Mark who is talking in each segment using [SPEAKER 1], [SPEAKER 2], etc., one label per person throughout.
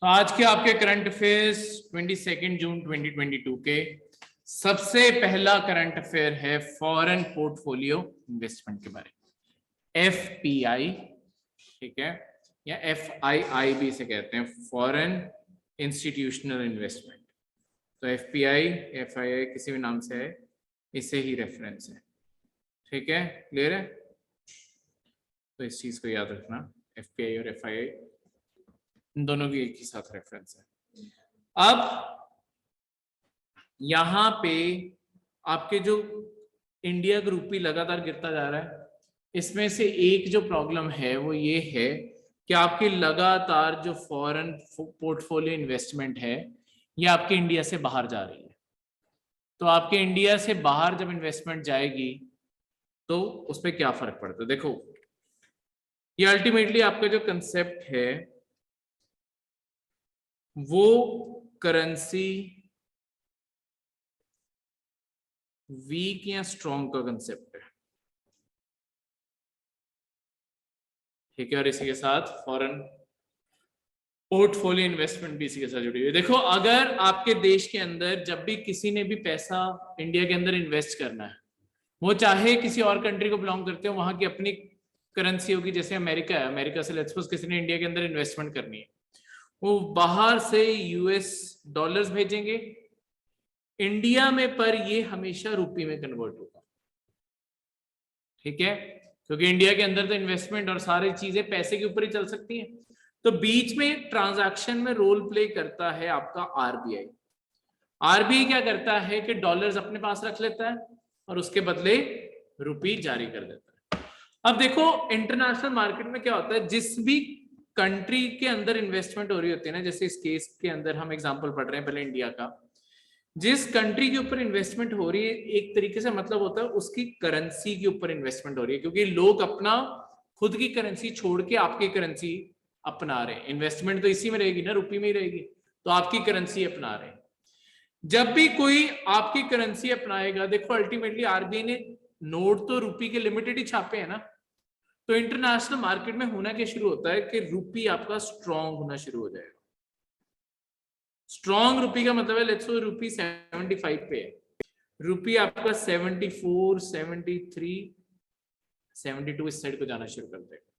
[SPEAKER 1] तो आज के आपके करंट अफेयर्स 22 जून 2022 के सबसे पहला करंट अफेयर है फॉरेन पोर्टफोलियो इन्वेस्टमेंट के बारे में, FPI, ठीक है, या FII भी इसे कहते हैं, फॉरेन इंस्टीट्यूशनल इन्वेस्टमेंट। तो FPI FII किसी भी नाम से है, इससे ही रेफरेंस है, ठीक है, क्लियर है। तो इस चीज को याद रखना, FPI और FII इन दोनों की एक ही साथ रेफरेंस है। अब यहां पे आपके जो इंडिया का रुपी लगातार गिरता जा रहा है, इसमें से एक जो प्रॉब्लम है वो ये है कि आपकी लगातार जो फॉरेन पोर्टफोलियो इन्वेस्टमेंट है ये आपके इंडिया से बाहर जा रही है। तो आपके इंडिया से बाहर जब इन्वेस्टमेंट जाएगी तो उस पर क्या फर्क पड़ता है। देखो, ये अल्टीमेटली आपका जो कंसेप्ट है वो करेंसी वीक या स्ट्रॉन्ग का कंसेप्ट है, ठीक है, और इसी के साथ फॉरेन पोर्टफोलियो इन्वेस्टमेंट भी इसी के साथ जुड़ी हुई है। देखो, अगर आपके देश के अंदर जब भी किसी ने भी पैसा इंडिया के अंदर इन्वेस्ट करना है, वो चाहे किसी और कंट्री को बिलोंग करते हो, वहां की अपनी करेंसी होगी, जैसे अमेरिका है, अमेरिका से लेट्स सपोज किसी ने इंडिया के अंदर इन्वेस्टमेंट करनी है, वो बाहर से US डॉलर्स भेजेंगे इंडिया में, पर ये हमेशा रुपये में कन्वर्ट होगा, ठीक है, क्योंकि इंडिया के अंदर तो इन्वेस्टमेंट और सारी चीजें पैसे के ऊपर ही चल सकती हैं। तो बीच में ट्रांजैक्शन में रोल प्ले करता है आपका RBI। RBI क्या करता है कि डॉलर्स अपने पास रख लेता है और उसके बदले रुपये जारी कर देता है। अब देखो, इंटरनेशनल मार्केट में क्या होता है, जिस भी कंट्री के अंदर इन्वेस्टमेंट हो रही होती है ना, जैसे इस केस के अंदर हम एग्जांपल पढ़ रहे हैं पहले इंडिया का, जिस कंट्री के ऊपर इन्वेस्टमेंट हो रही है एक तरीके से मतलब होता है उसकी करेंसी के ऊपर इन्वेस्टमेंट हो रही है, क्योंकि लोग अपना खुद की करेंसी छोड़ के आपकी करेंसी अपना रहे हैं। इन्वेस्टमेंट तो इसी में रहेगी ना, रुपये में ही रहेगी, तो आपकी करेंसी अपना रहे हैं। जब भी कोई आपकी करेंसी अपनाएगा, देखो अल्टीमेटली RBI ने नोट तो रुपये के लिमिटेड ही छापे हैं ना, तो इंटरनेशनल मार्केट में होना क्या शुरू होता है कि रुपये आपका स्ट्रॉन्ग होना शुरू हो जाएगा। स्ट्रॉन्ग रुपये का मतलब है, लेट्स सपोज रुपये 75 पे है, रुपये आपका 74, 73, 72 इस साइड को जाना शुरू कर देगा,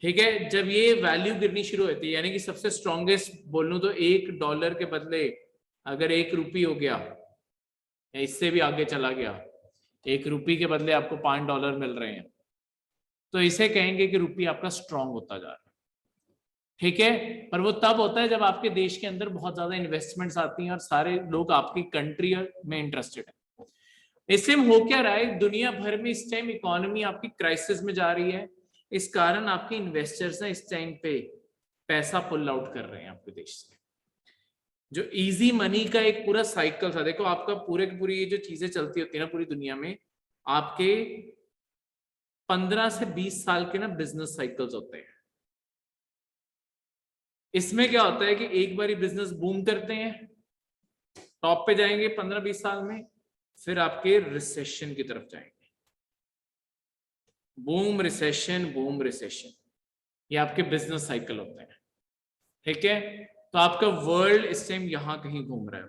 [SPEAKER 1] ठीक है। जब ये वैल्यू गिरनी शुरू होती है, यानी कि सबसे स्ट्रॉन्गेस्ट बोलूं तो $1 के बदले अगर ₹1 हो गया या इससे भी आगे चला गया, ₹1 के बदले आपको $5 मिल रहे हैं, तो इसे कहेंगे कि रुपये आपका स्ट्रॉन्ग होता जा रहा है, ठीक है। पर वो तब होता है जब आपके देश के अंदर बहुत ज्यादा इन्वेस्टमेंट्स आती हैं और सारे लोग आपकी कंट्री में इंटरेस्टेड है। इससे हो क्या रहा है, दुनिया भर में इस टाइम इकोनॉमी आपकी क्राइसिस में जा रही है, इस कारण आपके इन्वेस्टर्स हैं इस टाइम पे पैसा पुल आउट कर रहे हैं आपके देश से। जो इजी मनी का एक पूरा साइकिल था, देखो आपका पूरे की पूरी ये जो चीजें चलती होती है ना पूरी दुनिया में, आपके 15 से 20 साल के ना बिजनेस साइकिल्स होते हैं। इसमें क्या होता है कि एक बार बिजनेस बूम करते हैं, टॉप पे जाएंगे 15-20 साल में, फिर आपके रिसेशन की तरफ जाएंगे, बूम रिसेशन बूम रिसेशन, ये आपके बिजनेस साइकिल होते हैं, ठीक है। तो आपका वर्ल्ड इस टाइम यहां कहीं घूम रहा है,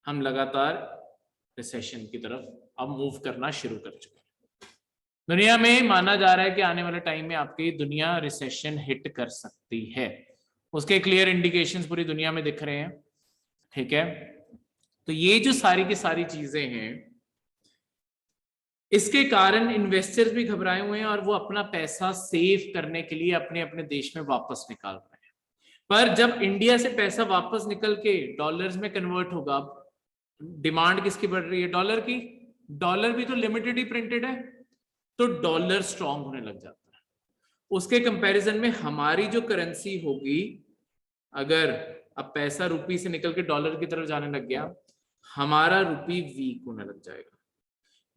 [SPEAKER 1] हम लगातार रिसेशन की तरफ अब मूव करना शुरू कर चुके हैं। दुनिया में माना जा रहा है कि आने वाले टाइम में आपकी दुनिया रिसेशन हिट कर सकती है, उसके क्लियर इंडिकेशंस पूरी दुनिया में दिख रहे हैं, ठीक है। तो ये जो सारी की सारी चीजें हैं, इसके कारण इन्वेस्टर्स भी घबराए हुए हैं और वो अपना पैसा सेव करने के लिए अपने अपने देश में वापस निकाल रहे हैं। पर जब इंडिया से पैसा वापस निकल के डॉलर्स में कन्वर्ट होगा, डिमांड किसकी बढ़ रही है, डॉलर की, डॉलर भी तो लिमिटेड ही प्रिंटेड है, तो डॉलर स्ट्रांग होने लग जाता है। उसके कंपैरिजन में हमारी जो करेंसी होगी, अगर अब पैसा रुपये से निकल के डॉलर की तरफ जाने लग गया, हमारा रुपये वीक होने लग जाएगा।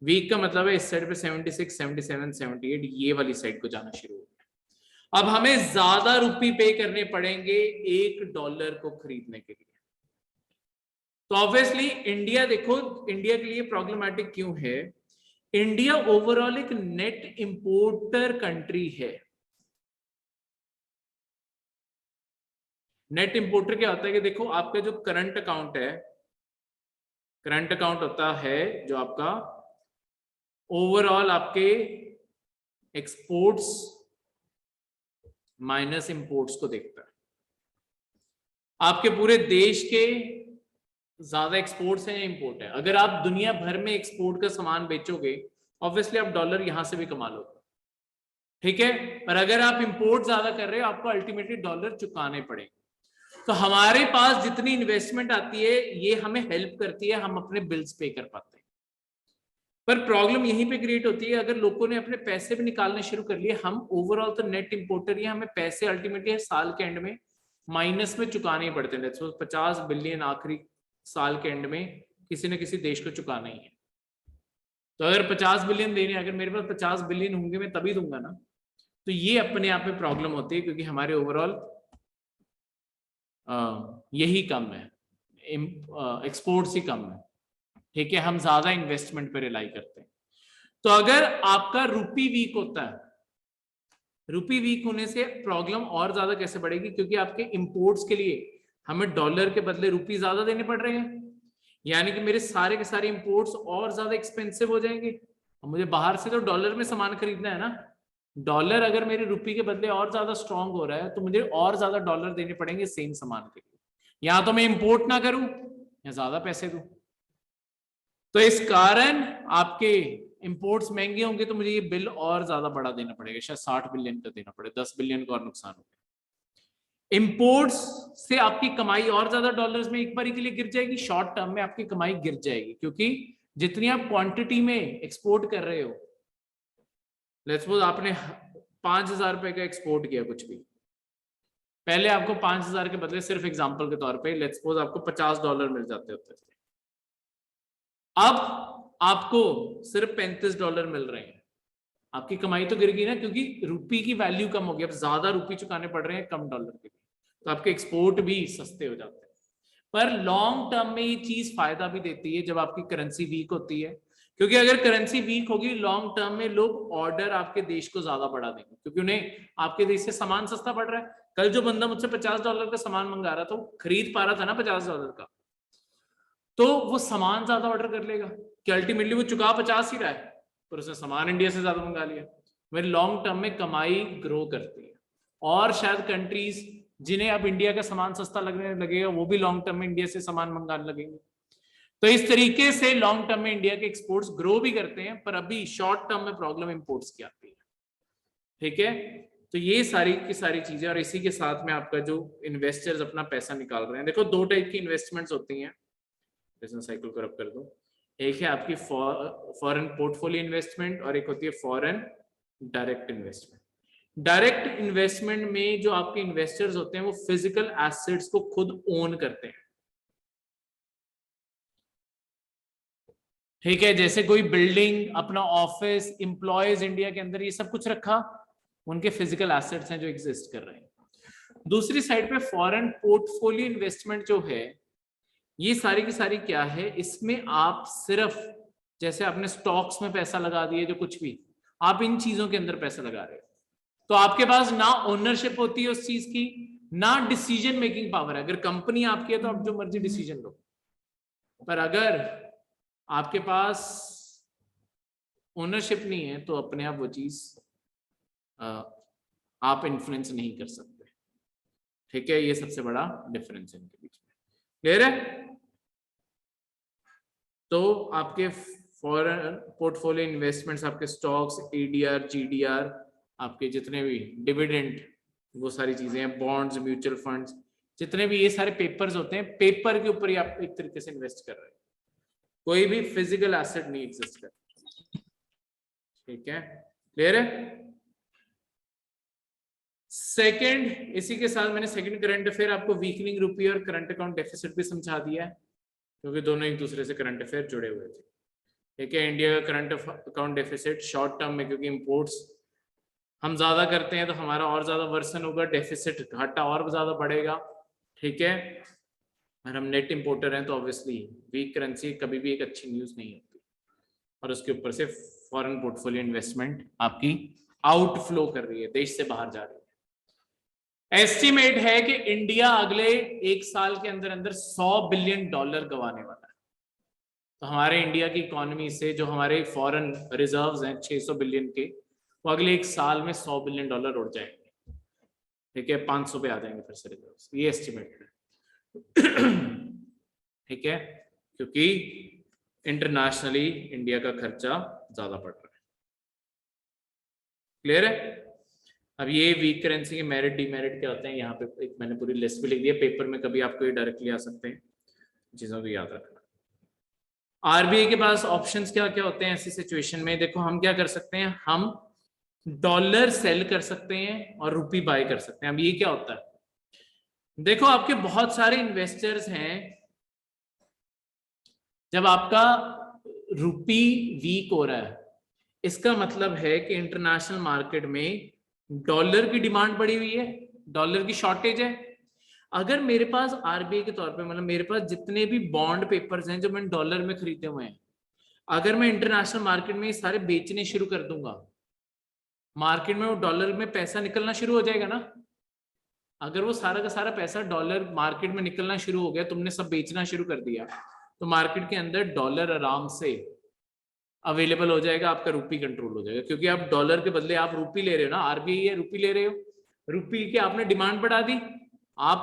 [SPEAKER 1] वीक का मतलब है इस साइड पे 76, 77, 78 ये वाली साइड को जाना शुरू हो गया। अब हमें ज्यादा रुपये पे करने पड़ेंगे $1 को खरीदने के लिए। तो ऑब्वियसली इंडिया, देखो इंडिया के लिए प्रॉब्लमैटिक क्यों है, इंडिया ओवरऑल एक नेट इंपोर्टर कंट्री है। नेट इंपोर्टर क्या होता है कि देखो आपका जो करंट अकाउंट है, करंट अकाउंट होता है जो आपका ओवरऑल आपके एक्सपोर्ट्स माइनस इंपोर्ट्स को देखता है। आपके पूरे देश के ज्यादा एक्सपोर्ट्स हैं या इंपोर्ट है। अगर आप दुनिया भर में एक्सपोर्ट का सामान बेचोगे, ऑब्वियसली आप डॉलर यहां से भी कमा लोगे, ठीक है। पर अगर आप इंपोर्ट ज्यादा कर रहे हो, आपको अल्टीमेटली डॉलर चुकाने पड़ेंगे। तो हमारे पास जितनी इन्वेस्टमेंट आती है, ये हमें हेल्प करती है, हम अपने बिल्स पे कर पाते हैं। पर प्रॉब्लम यहीं पे क्रिएट होती है, अगर लोगों ने अपने पैसे भी निकालने शुरू कर लिए, हम ओवरऑल तो नेट इंपोर्टर ही, हमें पैसे अल्टीमेटली साल के एंड में माइनस में चुकाने ही पड़ते हैं। 50 बिलियन आखिरी साल के एंड में किसी न किसी देश को चुकाना ही है। तो अगर 50 बिलियन देने, अगर मेरे पास 50 बिलियन होंगे मैं तभी दूंगा ना। तो ये अपने आप में प्रॉब्लम होती है, क्योंकि हमारे ओवरऑल यही कम है, एक्सपोर्ट्स ही कम है, ठीक है। हम ज्यादा इन्वेस्टमेंट पे रिलाई करते हैं। तो अगर आपका रुपी वीक होता है, रुपी वीक होने से प्रॉब्लम और ज्यादा कैसे बढ़ेगी, क्योंकि आपके इंपोर्ट्स के लिए हमें डॉलर के बदले रुपी ज्यादा देने पड़ रहे हैं, यानी कि मेरे सारे के सारे इंपोर्ट्स और ज्यादा एक्सपेंसिव हो जाएंगे। मुझे बाहर से तो डॉलर में सामान खरीदना है ना, डॉलर अगर मेरे रुपये के बदले और ज्यादा स्ट्रांग हो रहा है, तो मुझे और ज्यादा डॉलर देने पड़ेंगे सेम सामान के लिए। या तो मैं इंपोर्ट ना करूं या ज्यादा पैसे दूं। तो इस कारण आपके इंपोर्ट्स महंगे होंगे, तो मुझे ये बिल और ज्यादा बड़ा देना पड़ेगा, शायद 60 बिलियन का देना पड़े, 10 बिलियन का और नुकसान हो गया। इंपोर्ट्स से आपकी कमाई और ज्यादा डॉलर्स में एक बार के लिए गिर जाएगी, शॉर्ट टर्म में आपकी कमाई गिर जाएगी, क्योंकि जितनी आप क्वांटिटी में एक्सपोर्ट कर रहे हो, लेट्स सपोज आपने 5,000 रुपए का एक्सपोर्ट किया कुछ भी, पहले आपको 5,000 के बदले, सिर्फ एग्जांपल के तौर पे लेट्स सपोज आपको $50 मिल जाते होते थे, अब आपको सिर्फ $35 मिल रहे हैं। आपकी कमाई तो गिर गई ना, क्योंकि रुपी की वैल्यू कम हो गई, अब ज्यादा रुपी चुकाने पड़ रहे हैं कम डॉलर के लिए, तो आपके एक्सपोर्ट भी सस्ते हो जाते हैं। पर लॉन्ग टर्म में ये चीज फायदा भी देती है जब आपकी करेंसी वीक होती है, क्योंकि अगर करेंसी वीक होगी लॉन्ग टर्म में, लोग ऑर्डर आपके देश को ज्यादा बढ़ा देंगे, क्योंकि उन्हें आपके देश से सामान सस्ता पड़ रहा है। कल जो बंदा मुझसे $50 का सामान मंगा रहा था, वो खरीद पा रहा था ना $50 का, तो वो सामान ज्यादा ऑर्डर कर लेगा, कि अल्टीमेटली वो चुका 50 ही रहा है, पर उसने सामान इंडिया से ज्यादा मंगा लिया। मेरे लॉन्ग टर्म में कमाई ग्रो करती है। और शायद कंट्रीज जिन्हें अब इंडिया का सामान सस्ता लगने लगेगा, वो भी लॉन्ग टर्म में इंडिया से सामान मंगाने लगेंगे। तो इस तरीके से लॉन्ग टर्म में इंडिया के एक्सपोर्ट्स ग्रो भी करते हैं, पर अभी शॉर्ट टर्म में प्रॉब्लम इंपोर्ट्स की आती है, ठीक है। तो ये सारी की सारी चीजें, और इसी के साथ में आपका जो इन्वेस्टर्स अपना पैसा निकाल रहे हैं, देखो 2 टाइप की इन्वेस्टमेंट्स होती हैं, बिजनेस साइकिल को रब कर दो। एक है आपकी फॉरेन पोर्टफोलियो इन्वेस्टमेंट, और एक होती है foreign direct investment. Direct investment में जो आपके इन्वेस्टर्स होते हैं, वो फिजिकल एसेट्स को खुद ओन करते हैं, ठीक है। जैसे कोई बिल्डिंग, अपना ऑफिस, इंप्लॉयज इंडिया के अंदर, ये सब कुछ रखा, उनके फिजिकल एसेट्स हैं जो एग्जिस्ट कर रहे हैं। दूसरी साइड पे फॉरेन पोर्टफोलियो इन्वेस्टमेंट जो है, ये सारी की सारी क्या है, इसमें आप सिर्फ, जैसे आपने स्टॉक्स में पैसा लगा दिए, जो कुछ भी आप इन चीजों के अंदर पैसा लगा रहे हो, तो आपके पास ना ओनरशिप होती है उस चीज की, ना डिसीजन मेकिंग पावर है। अगर कंपनी आपकी है तो आप जो मर्जी डिसीजन लो, पर अगर आपके पास ओनरशिप नहीं है, तो अपने आप वो चीज आप इन्फ्लुएंस नहीं कर सकते, ठीक है। ये सबसे बड़ा डिफरेंस है इनके बीच में, क्लियर है। तो आपके फॉरेन पोर्टफोलियो इन्वेस्टमेंट्स, आपके स्टॉक्स, एडीआर, जीडीआर, आपके जितने भी डिविडेंड, वो सारी चीजें हैं, बॉन्ड्स, म्यूचुअल फंड्स, जितने भी ये सारे पेपर्स होते हैं, पेपर के ऊपर ही आप एक तरीके से इन्वेस्ट कर रहे हैं, कोई भी फिजिकल एसेट नहीं एग्जिस्ट कर, ठीक है, क्लियर है। सेकंड, इसी के साथ मैंने सेकंड करंट अफेयर आपको वीकनिंग रुपी और करंट अकाउंट डेफिसिट भी समझा दिया है, क्योंकि दोनों एक दूसरे से करंट अफेयर जुड़े हुए थे, ठीक है। इंडिया का current account deficit short term में, क्योंकि इंपोर्ट्स हम ज्यादा करते हैं तो हमारा और ज्यादा वर्सन होगा, डेफिसिट घाटा और ज्यादा बढ़ेगा, ठीक है। अगर हम नेट इंपोर्टर हैं तो ऑब्वियसली वीक करेंसी कभी भी एक अच्छी न्यूज नहीं होती, और उसके ऊपर से फॉरेन पोर्टफोलियो इन्वेस्टमेंट आपकी आउटफ्लो कर रही है, देश से बाहर जा रही है। एस्टिमेट है कि इंडिया अगले 1 साल के अंदर अंदर $100 बिलियन गंवाने वाला है। तो हमारे इंडिया की इकोनॉमी से जो हमारे फॉरेन रिजर्व्स हैं 600 बिलियन के, वो अगले 1 साल में $100 बिलियन उड़ जाएंगे। ठीक है, 500 पे आ जाएंगे फिर से रिजर्व्स, ये एस्टिमेट है। ठीक है, क्योंकि इंटरनेशनली इंडिया का खर्चा ज्यादा पड़ रहा है। क्लियर है? अब ये वीक करेंसी के मेरिट डिमेरिट क्या होते हैं, यहाँ पे एक मैंने पूरी लिस्ट भी लिख दी है, पेपर में कभी आपको ये डायरेक्टली आ सकते हैं, चीजों को याद रखना। आरबीआई के पास ऑप्शंस क्या क्या होते हैं ऐसी सिचुएशन में? देखो हम क्या कर सकते हैं, हम डॉलर सेल कर सकते हैं और रुपी बाय कर सकते हैं। अब ये क्या होता है, देखो आपके बहुत सारे इन्वेस्टर्स हैं, जब आपका रुपी वीक हो रहा है इसका मतलब है कि इंटरनेशनल मार्केट में डॉलर की डिमांड बढ़ी हुई है, डॉलर की शॉर्टेज है। अगर मेरे पास आरबीआई के तौर पे, मतलब मेरे पास जितने भी बॉन्ड पेपर्स हैं जो मैंने डॉलर में खरीदे हुए हैं, अगर मैं इंटरनेशनल मार्केट में ये सारे बेचने शुरू कर दूंगा, मार्केट में वो डॉलर में पैसा निकलना शुरू हो जाएगा ना। अगर वो सारा का सारा पैसा डॉलर मार्केट में निकलना शुरू हो गया, तुमने सब बेचना शुरू कर दिया, तो मार्केट के अंदर डॉलर आराम से अवेलेबल हो जाएगा, आपका रुपी कंट्रोल हो जाएगा, क्योंकि आप डॉलर के बदले आप रुपी ले रहे हो ना, आरबीआई है रुपी ले रहे हो, रुपी की आपने डिमांड बढ़ा दी, आप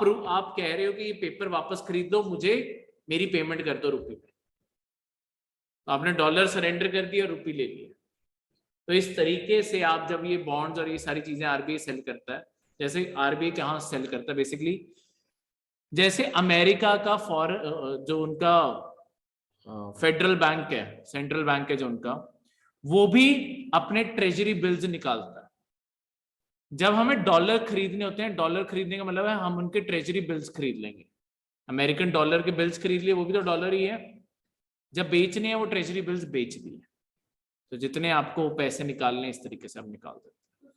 [SPEAKER 1] कह रहे हो कि ये पेपर वापस खरीद दो, मुझे मेरी पेमेंट कर दो रुपी में, तो आपने डॉलर सरेंडर कर दिया, रुपी ले लिया। तो इस तरीके से आप जब ये बॉन्ड्स और ये सारी चीजें आरबीआई सेल करता है, जैसे आरबीआई कहाँ सेल करता है बेसिकली, जैसे अमेरिका का जो उनका फेडरल बैंक है, सेंट्रल बैंक है जो उनका, वो भी अपने ट्रेजरी बिल्स निकालता है। जब हमें डॉलर खरीदने होते हैं, डॉलर खरीदने का मतलब है हम उनके ट्रेजरी बिल्स खरीद लेंगे, अमेरिकन डॉलर के बिल्स खरीद लिए, वो भी तो डॉलर ही है। जब बेचने हैं वो ट्रेजरी बिल्स बेच दिए, तो जितने आपको पैसे निकालने इस तरीके से आप निकाल देते हैं।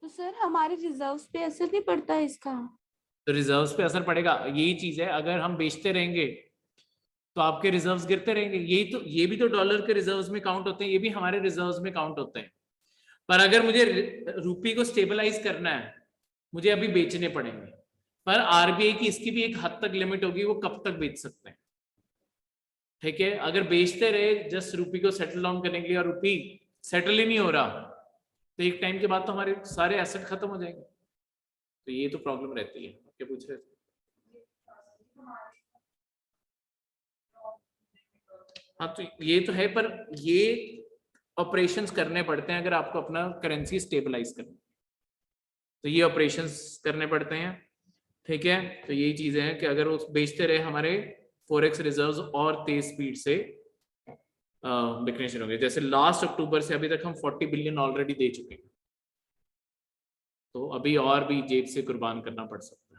[SPEAKER 2] तो सर हमारे रिजर्व्स पे असर नहीं पड़ता है इसका?
[SPEAKER 1] तो रिजर्व्स पे असर पड़ेगा, यही चीज है, अगर हम बेचते रहेंगे तो आपके रिजर्व्स गिरते रहेंगे। यही तो, ये भी तो डॉलर के रिजर्व्स में काउंट होते हैं, ये भी हमारे रिजर्व्स में काउंट होते हैं। पर अगर मुझे रुपी को स्टेबलाइज करना है, मुझे अभी बेचने पड़ेंगे, पर आरबीआई की इसकी भी एक हद तक लिमिट होगी, वो कब तक बेच सकते हैं। ठीक है, अगर बेचते रहे जस्ट रुपी को सेटल डाउन करने के लिए और रुपी सेटल ही नहीं हो रहा, तो एक टाइम के बाद तो हमारे सारे एसेट खत्म हो जाएंगे। तो ये तो प्रॉब्लम रहती है। क्या पूछ रहे थे? हाँ, तो ये तो है, पर ये ऑपरेशंस करने पड़ते हैं अगर आपको अपना करेंसी स्टेबलाइज करना, तो ये ऑपरेशंस करने पड़ते हैं। ठीक है, तो यही चीजें हैं कि अगर वो बेचते रहे, हमारे फॉरेक्स रिजर्व्स और तेज स्पीड से बिकने शुरू होंगे। जैसे लास्ट अक्टूबर से अभी तक हम 40 बिलियन ऑलरेडी दे चुके हैं, तो अभी और भी जेब से कुर्बान करना पड़ सकता है।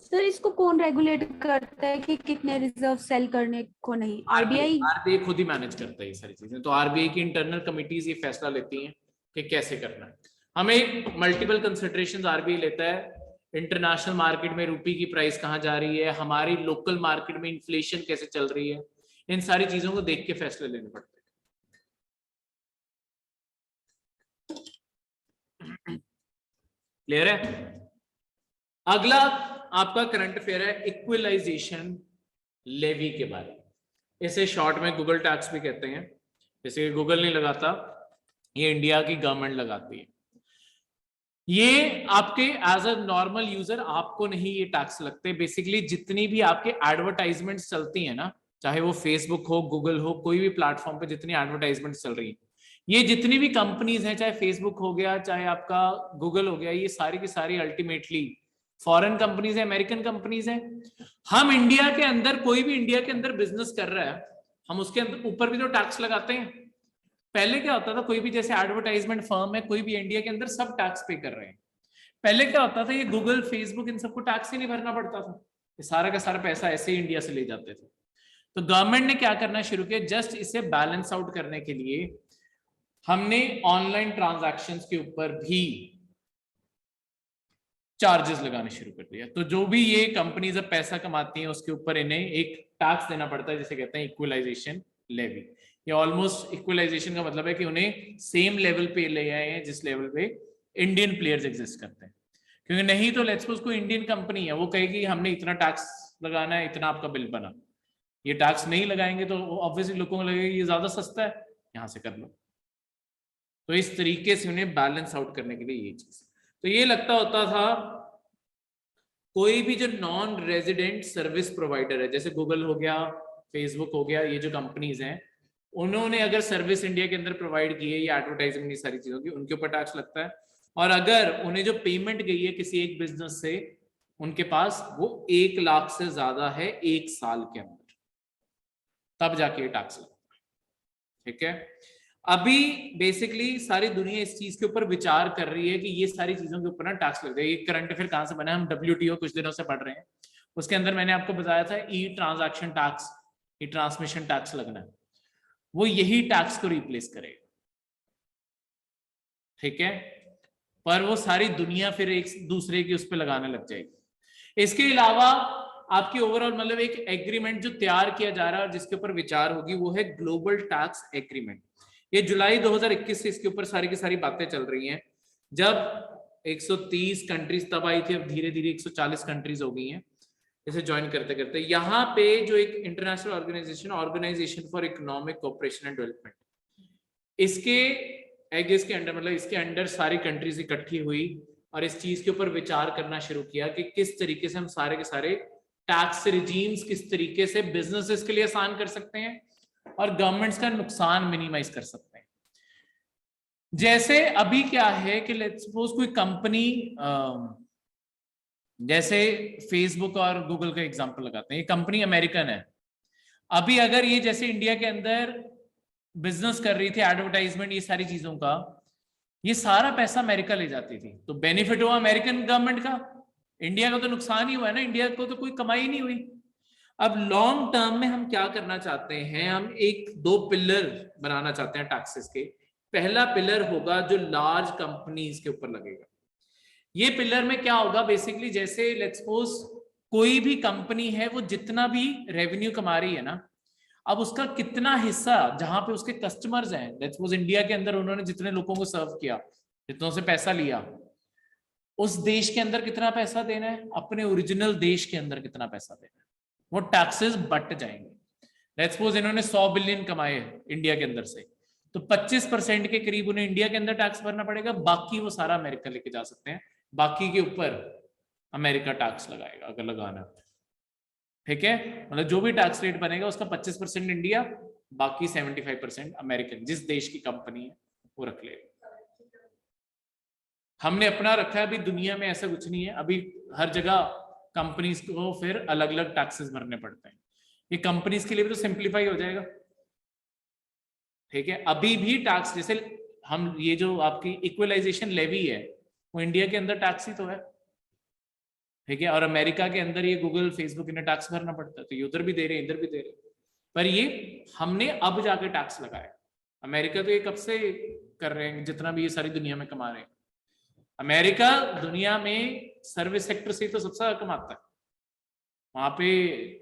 [SPEAKER 2] सर इसको कौन रेगुलेट करता है कि कितने रिजर्व सेल करने को? नहीं, आरबीआई?
[SPEAKER 1] आरबीआई खुद ही मैनेज करता है ये सारी चीजें, तो आरबीआई की इंटरनल कमिटीज ये फैसला लेती हैं कि कैसे करना है। हमें मल्टीपल कंसिडरेशंस आरबीआई लेता है, इंटरनेशनल मार्केट में रुपी की प्राइस कहाँ जा रही है, हमारी लोकल मार्केट में इन्फ्लेशन कैसे चल रही है, इन सारी चीजों को देख के फैसले लेने पड़ते हैं। क्लियर है? अगला आपका करंट अफेयर है इक्विलाइजेशन लेवी के बारे में। इसे शॉर्ट में गूगल टैक्स भी कहते हैं। जैसे गूगल नहीं लगाता, ये इंडिया की गवर्नमेंट लगाती है। ये आपके एज अ नॉर्मल यूजर आपको नहीं ये टैक्स लगते। बेसिकली जितनी भी आपके एडवर्टाइजमेंट्स चलती है ना, चाहे वो फेसबुक हो, गूगल हो, कोई भी प्लेटफॉर्म पे जितनी एडवर्टाइजमेंट चल रही है, ये जितनी भी कंपनीज हैं, चाहे फेसबुक हो गया, चाहे आपका गूगल हो गया, ये सारी की सारी अल्टीमेटली फॉरेन कंपनीज है, अमेरिकन कंपनीज है। हम इंडिया के अंदर, कोई भी इंडिया के अंदर बिजनेस कर रहा है, हम उसके अंदर ऊपर भी तो टैक्स लगाते हैं। पहले क्या होता था, कोई भी जैसे एडवर्टाइजमेंट फर्म है, कोई भी इंडिया के अंदर सब टैक्स पे कर रहे हैं। पहले क्या होता था, ये गूगल, फेसबुक, इन सबको टैक्स ही नहीं भरना पड़ता था, ये सारा का सारा पैसा ऐसे ही इंडिया से ले जाते थे। तो गवर्नमेंट ने क्या करना शुरू किया, जस्ट इसे बैलेंस आउट करने के लिए हमने ऑनलाइन ट्रांजैक्शंस के ऊपर भी चार्जेस लगाने शुरू कर दिया। तो जो भी ये कंपनीज अब पैसा कमाती हैं उसके ऊपर इन्हें एक टैक्स देना पड़ता है, जिसे कहते हैं इक्वलाइजेशन लेवी। ये ऑलमोस्ट इक्वलाइजेशन का मतलब है कि उन्हें सेम लेवल पे ले आए हैं जिस लेवल पे इंडियन प्लेयर्स एग्जिस्ट करते हैं। क्योंकि नहीं तो लेट्स सपोज कोई इंडियन कंपनी है, वो कहेगी हमने इतना टैक्स लगाना है, इतना आपका बिल बना, ये टैक्स नहीं लगाएंगे तो ऑब्वियसली लोगों को लगेगा ये ज्यादा सस्ता है, यहां से कर लो। तो इस तरीके से उन्हें बैलेंस आउट करने के लिए ये चीज, तो ये लगता होता था कोई भी जो नॉन रेजिडेंट सर्विस प्रोवाइडर है, जैसे गूगल हो गया, फेसबुक हो गया, ये जो कंपनीज हैं, उन्होंने अगर सर्विस इंडिया के अंदर प्रोवाइड की है, ये एडवर्टाइजिंग, ये सारी चीजों की, उनके ऊपर टैक्स लगता है। और अगर उन्हें जो पेमेंट गई है किसी एक बिजनेस से उनके पास, वो 1 लाख से ज्यादा है 1 साल के अंदर, तब जाके टैक्स लगता है। ठीक है, अभी बेसिकली सारी दुनिया इस चीज के ऊपर विचार कर रही है कि ये सारी चीजों के ऊपर ना टैक्स लग जाए। ये करंट अफेयर कहां से बना है, हम WTO कुछ दिनों से पढ़ रहे हैं, उसके अंदर मैंने आपको बताया था ई ट्रांजैक्शन टैक्स, ई ट्रांसमिशन टैक्स लगना है, वो यही टैक्स को रिप्लेस करेगा। ठीक है, पर वो सारी दुनिया फिर एक दूसरे की उस पर लगाने लग जाएगी। इसके अलावा आपकी ओवरऑल मतलब एक एग्रीमेंट जो तैयार किया जा रहा है और जिसके ऊपर विचार होगी, वो है ग्लोबल टैक्स एग्रीमेंट। ये जुलाई 2021 से इसके ऊपर सारी की सारी बातें चल रही हैं। जब 130 कंट्रीज तब आई थी, अब धीरे धीरे 140 कंट्रीज हो गई हैं इसे ज्वाइन करते करते। यहाँ पे जो एक international organisation for economic cooperation and development, इसके एगेस के अंडर, मतलब इसके अंडर सारी कंट्रीज इकट्ठी हुई और इस चीज के ऊपर विचार करना शुरू किया कि किस तरीके से हम सारे के सारे टैक्स रिजीम्स किस तरीके से बिजनेसेस के लिए आसान कर सकते हैं और गवर्नमेंट्स का नुकसान मिनिमाइज कर सकते हैं। जैसे अभी क्या है कि लेट्स सपोज कोई कंपनी, जैसे फेसबुक और गूगल का एग्जांपल लगाते हैं, ये कंपनी अमेरिकन है। अभी अगर ये जैसे इंडिया के अंदर बिजनेस कर रही थी, एडवर्टाइजमेंट, ये सारी चीजों का, ये सारा पैसा अमेरिका ले जाती थी, तो बेनिफिट हुआ अमेरिकन गवर्नमेंट का, इंडिया का तो नुकसान ही हुआ है ना, इंडिया को तो कोई कमाई नहीं हुई। अब लॉन्ग टर्म में हम क्या करना चाहते हैं, हम 1-2 पिलर बनाना चाहते हैं टैक्सेस के। पहला पिलर होगा जो लार्ज कंपनीज के ऊपर लगेगा। ये पिलर में क्या होगा, बेसिकली जैसे लेट्स सपोज कोई भी कंपनी है, वो जितना भी रेवेन्यू कमा रही है ना, अब उसका कितना हिस्सा जहां पे उसके कस्टमर्स हैं, लेट्स सपोज इंडिया के अंदर उन्होंने जितने लोगों को सर्व किया, जितनों से पैसा लिया, उस देश के अंदर कितना पैसा देना है, अपने ओरिजिनल देश के अंदर कितना पैसा देना है, वो टैक्सेस बट जाएंगे। लेट्स सपोज इन्होंने 100 बिलियन कमाए इंडिया के अंदर से, तो 25% के करीब उन्हें इंडिया के अंदर टैक्स भरना पड़ेगा, बाकी वो सारा अमेरिका लेके जा सकते हैं, बाकी के ऊपर अमेरिका टैक्स लगाएगा अगर लगाना। ठीक है, मतलब जो भी टैक्स रेट बनेगा उसका 25% इंडिया, बाकी 75% अमेरिकन, जिस देश की कंपनी है वो रख लेगा। हमने अपना रखा है, अभी दुनिया में ऐसा कुछ नहीं है, अभी हर जगह कंपनीज को फिर अलग अलग टैक्सेस भरने पड़ते हैं। ये कंपनीज के लिए भी तो सिंप्लीफाई हो जाएगा। ठीक है, अभी भी टैक्स, जैसे हम ये जो आपकी इक्वलाइजेशन लेवी है, वो इंडिया के अंदर टैक्स ही तो है। ठीक है, और अमेरिका के अंदर ये गूगल, फेसबुक, इन्हें टैक्स भरना पड़ता है, तो ये उधर भी दे रहे हैं, इधर भी दे रहे हैं, पर ये हमने अब जाके टैक्स लगाया। अमेरिका तो ये कब से कर रहे हैं, जितना भी ये सारी दुनिया में कमा रहे हैं। अमेरिका दुनिया में सर्विस सेक्टर से तो सबसे ज्यादा कमाता है, वहां पे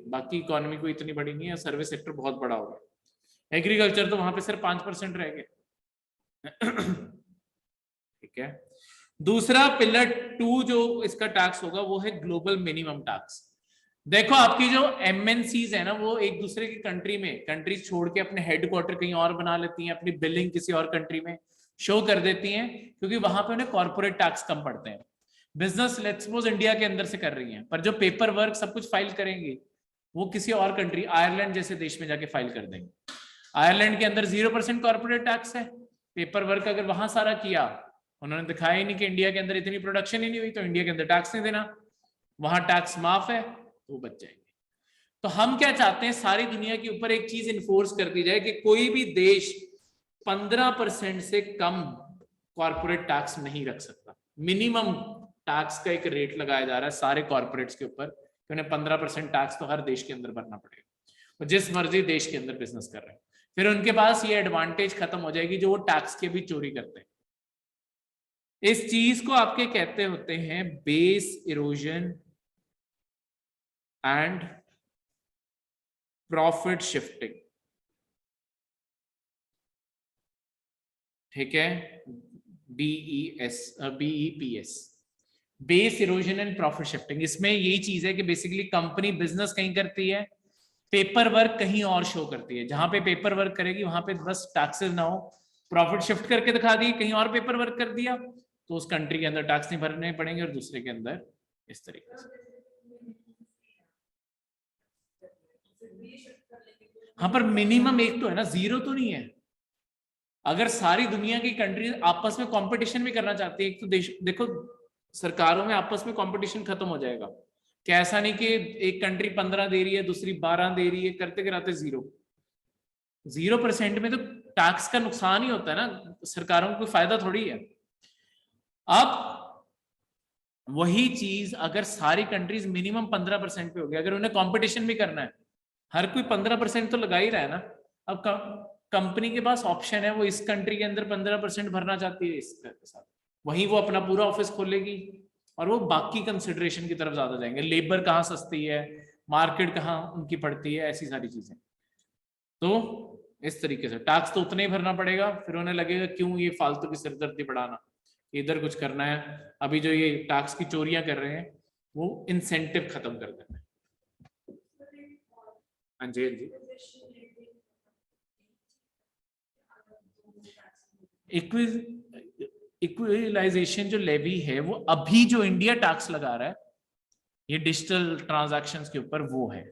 [SPEAKER 1] बाकी इकोनॉमी को इतनी बड़ी नहीं है, सर्विस सेक्टर बहुत बड़ा हो गया, एग्रीकल्चर तो वहां पे सिर्फ 5% रह गए। ठीक है, दूसरा पिलर 2 जो इसका टैक्स होगा वो है ग्लोबल मिनिमम टैक्स। देखो आपकी जो MNCs है ना, वो एक दूसरे की कंट्री में, कंट्रीज छोड़ के अपने हेडक्वार्टर कहीं और बना लेती हैं, अपनी बिलिंग किसी और कंट्री में शो कर देती हैं, क्योंकि वहां पे उन्हें कॉर्पोरेट टैक्स कम पड़ते हैं। बिजनेस लेट्स सपोज इंडिया के अंदर से कर रही हैं, पर जो पेपर वर्क सब कुछ फाइल करेंगे वो किसी और कंट्री, आयरलैंड जैसे देश में जाके फाइल कर देंगे। आयरलैंड के अंदर 0% कॉर्पोरेट टैक्स है, पेपर वर्क अगर वहां सारा किया, उन्होंने दिखाया ही नहीं कि इंडिया के अंदर इतनी प्रोडक्शन ही नहीं हुई, तो इंडिया के अंदर टैक्स नहीं देना, वहां टैक्स माफ है, तो वो बच जाएंगे। तो हम क्या चाहते हैं, सारी दुनिया के ऊपर एक चीज इन्फोर्स कर दी जाए कि कोई भी देश 15% से कम कॉर्पोरेट टैक्स नहीं रख सकता। मिनिमम टैक्स का एक रेट लगाया जा रहा है सारे कॉर्पोरेट्स के ऊपर, तो उन्हें 15% टैक्स तो हर देश के अंदर भरना पड़ेगा, वो जिस मर्जी देश के अंदर बिजनेस कर रहे हैं। फिर उनके पास ये एडवांटेज खत्म हो जाएगी जो वो टैक्स के भी चोरी करते हैं। इस चीज को आपके कहते होते हैं base erosion and profit shifting. ठीक है, BEPS। Base erosion and profit shifting, इसमें यही चीज है कि बेसिकली कंपनी बिजनेस कहीं करती है, पेपर वर्क कहीं और शो करती है, जहां पे पेपर वर्क करेगी वहां पे बस टैक्सेस ना हो, प्रॉफिट शिफ्ट करके दिखा दी, कहीं और पेपर वर्क कर दिया तो उस कंट्री के अंदर टैक्स नहीं भरने पड़ेंगे और दूसरे के अंदर इस तरीके से। हाँ पर मिनिमम एक तो है ना, जीरो तो नहीं है। अगर सारी दुनिया की कंट्री आपस में कंपटीशन भी करना चाहती है, एक तो देश देखो सरकारों में आपस में कंपटीशन खत्म हो जाएगा, कि ऐसा नहीं कि एक कंट्री 15 दे रही है दूसरी 12 दे रही है, करते कराते 0% में तो टैक्स का नुकसान ही होता है ना, सरकारों को कोई फायदा थोड़ी है। अब वही चीज अगर सारी कंट्रीज मिनिमम 15% पे हो गया, अगर उन्हें कंपटीशन भी करना है, हर कोई 15% तो लगा ही रहा है ना। अब कंपनी के पास ऑप्शन है, वो इस कंट्री के अंदर 15% भरना चाहती है इसके साथ, वहीं वो अपना पूरा ऑफिस खोलेगी और वो बाकी कंसिडरेशन की तरफ ज्यादा जाएंगे, लेबर कहाँ सस्ती है, मार्केट कहाँ उनकी पड़ती है, ऐसी सारी चीजें। तो इस तरीके से टैक्स तो उतना ही भरना पड़ेगा, फिर उन्हें लगेगा क्यों ये फालतू की सिरदर्दी बढ़ाना, इधर कुछ करना है। अभी जो ये टैक्स की चोरियां कर रहे हैं वो इंसेंटिव खत्म कर देना है। हाँ जी, हाँ जी। इक्विलाइजेशन जो लेवी है वो अभी जो इंडिया टैक्स लगा रहा है ये डिजिटल ट्रांजैक्शंस के ऊपर वो है,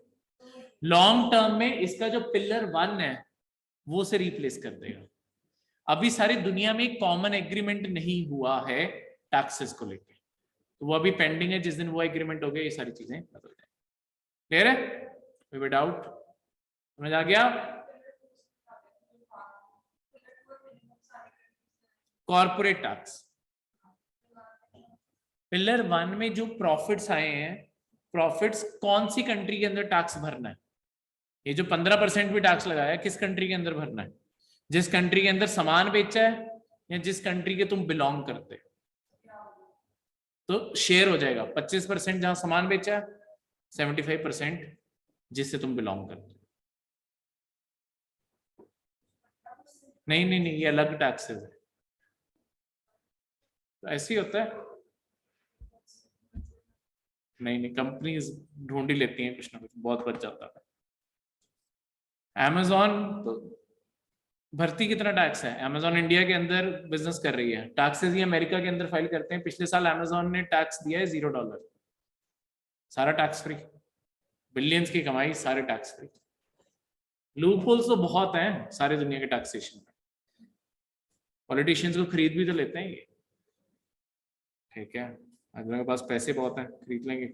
[SPEAKER 1] लॉन्ग टर्म में इसका जो पिलर 1 है वो से रिप्लेस कर देगा। अभी सारी दुनिया में एक कॉमन एग्रीमेंट नहीं हुआ है टैक्सेस को लेकर, तो वो अभी पेंडिंग है, जिस दिन वो एग्रीमेंट हो गया ये सारी चीजें बदल जाएंगी। क्लियर है, कोई डाउट, समझ आ गया? कॉर्पोरेट टैक्स पिलर 1 में जो प्रॉफिट्स आए हैं, प्रॉफिट्स कौन सी कंट्री के अंदर टैक्स भरना है, ये जो 15% भी टैक्स लगाया है किस कंट्री के अंदर भरना है, जिस कंट्री के अंदर सामान बेचा है या जिस कंट्री के तुम बिलोंग करते हो। तो शेयर हो जाएगा 25% जहां सामान बेचा है, 75% जिससे तुम बिलोंग करते हो। नहीं नहीं नहीं, ये अलग टैक्सेस है, तो ऐसे ही होता है। नहीं नहीं, कंपनीज ढूंढ ही लेती हैं कुछ ना कुछ, बहुत बच जाता है। Amazon तो भर्ती कितना टैक्स है, Amazon इंडिया के अंदर बिजनेस कर रही है, टैक्सेस ही अमेरिका के अंदर फाइल करते हैं। पिछले साल Amazon ने टैक्स दिया है $0, सारा टैक्स फ्री, बिलियंस की कमाई, सारे टैक्स फ्री। लूप होल्स तो बहुत हैं सारी दुनिया के टैक्सेशन में, पॉलिटिशियंस को खरीद भी तो लेते हैं ये, ठीक है, अगर के पास पैसे बहुत हैं खरीद लेंगे।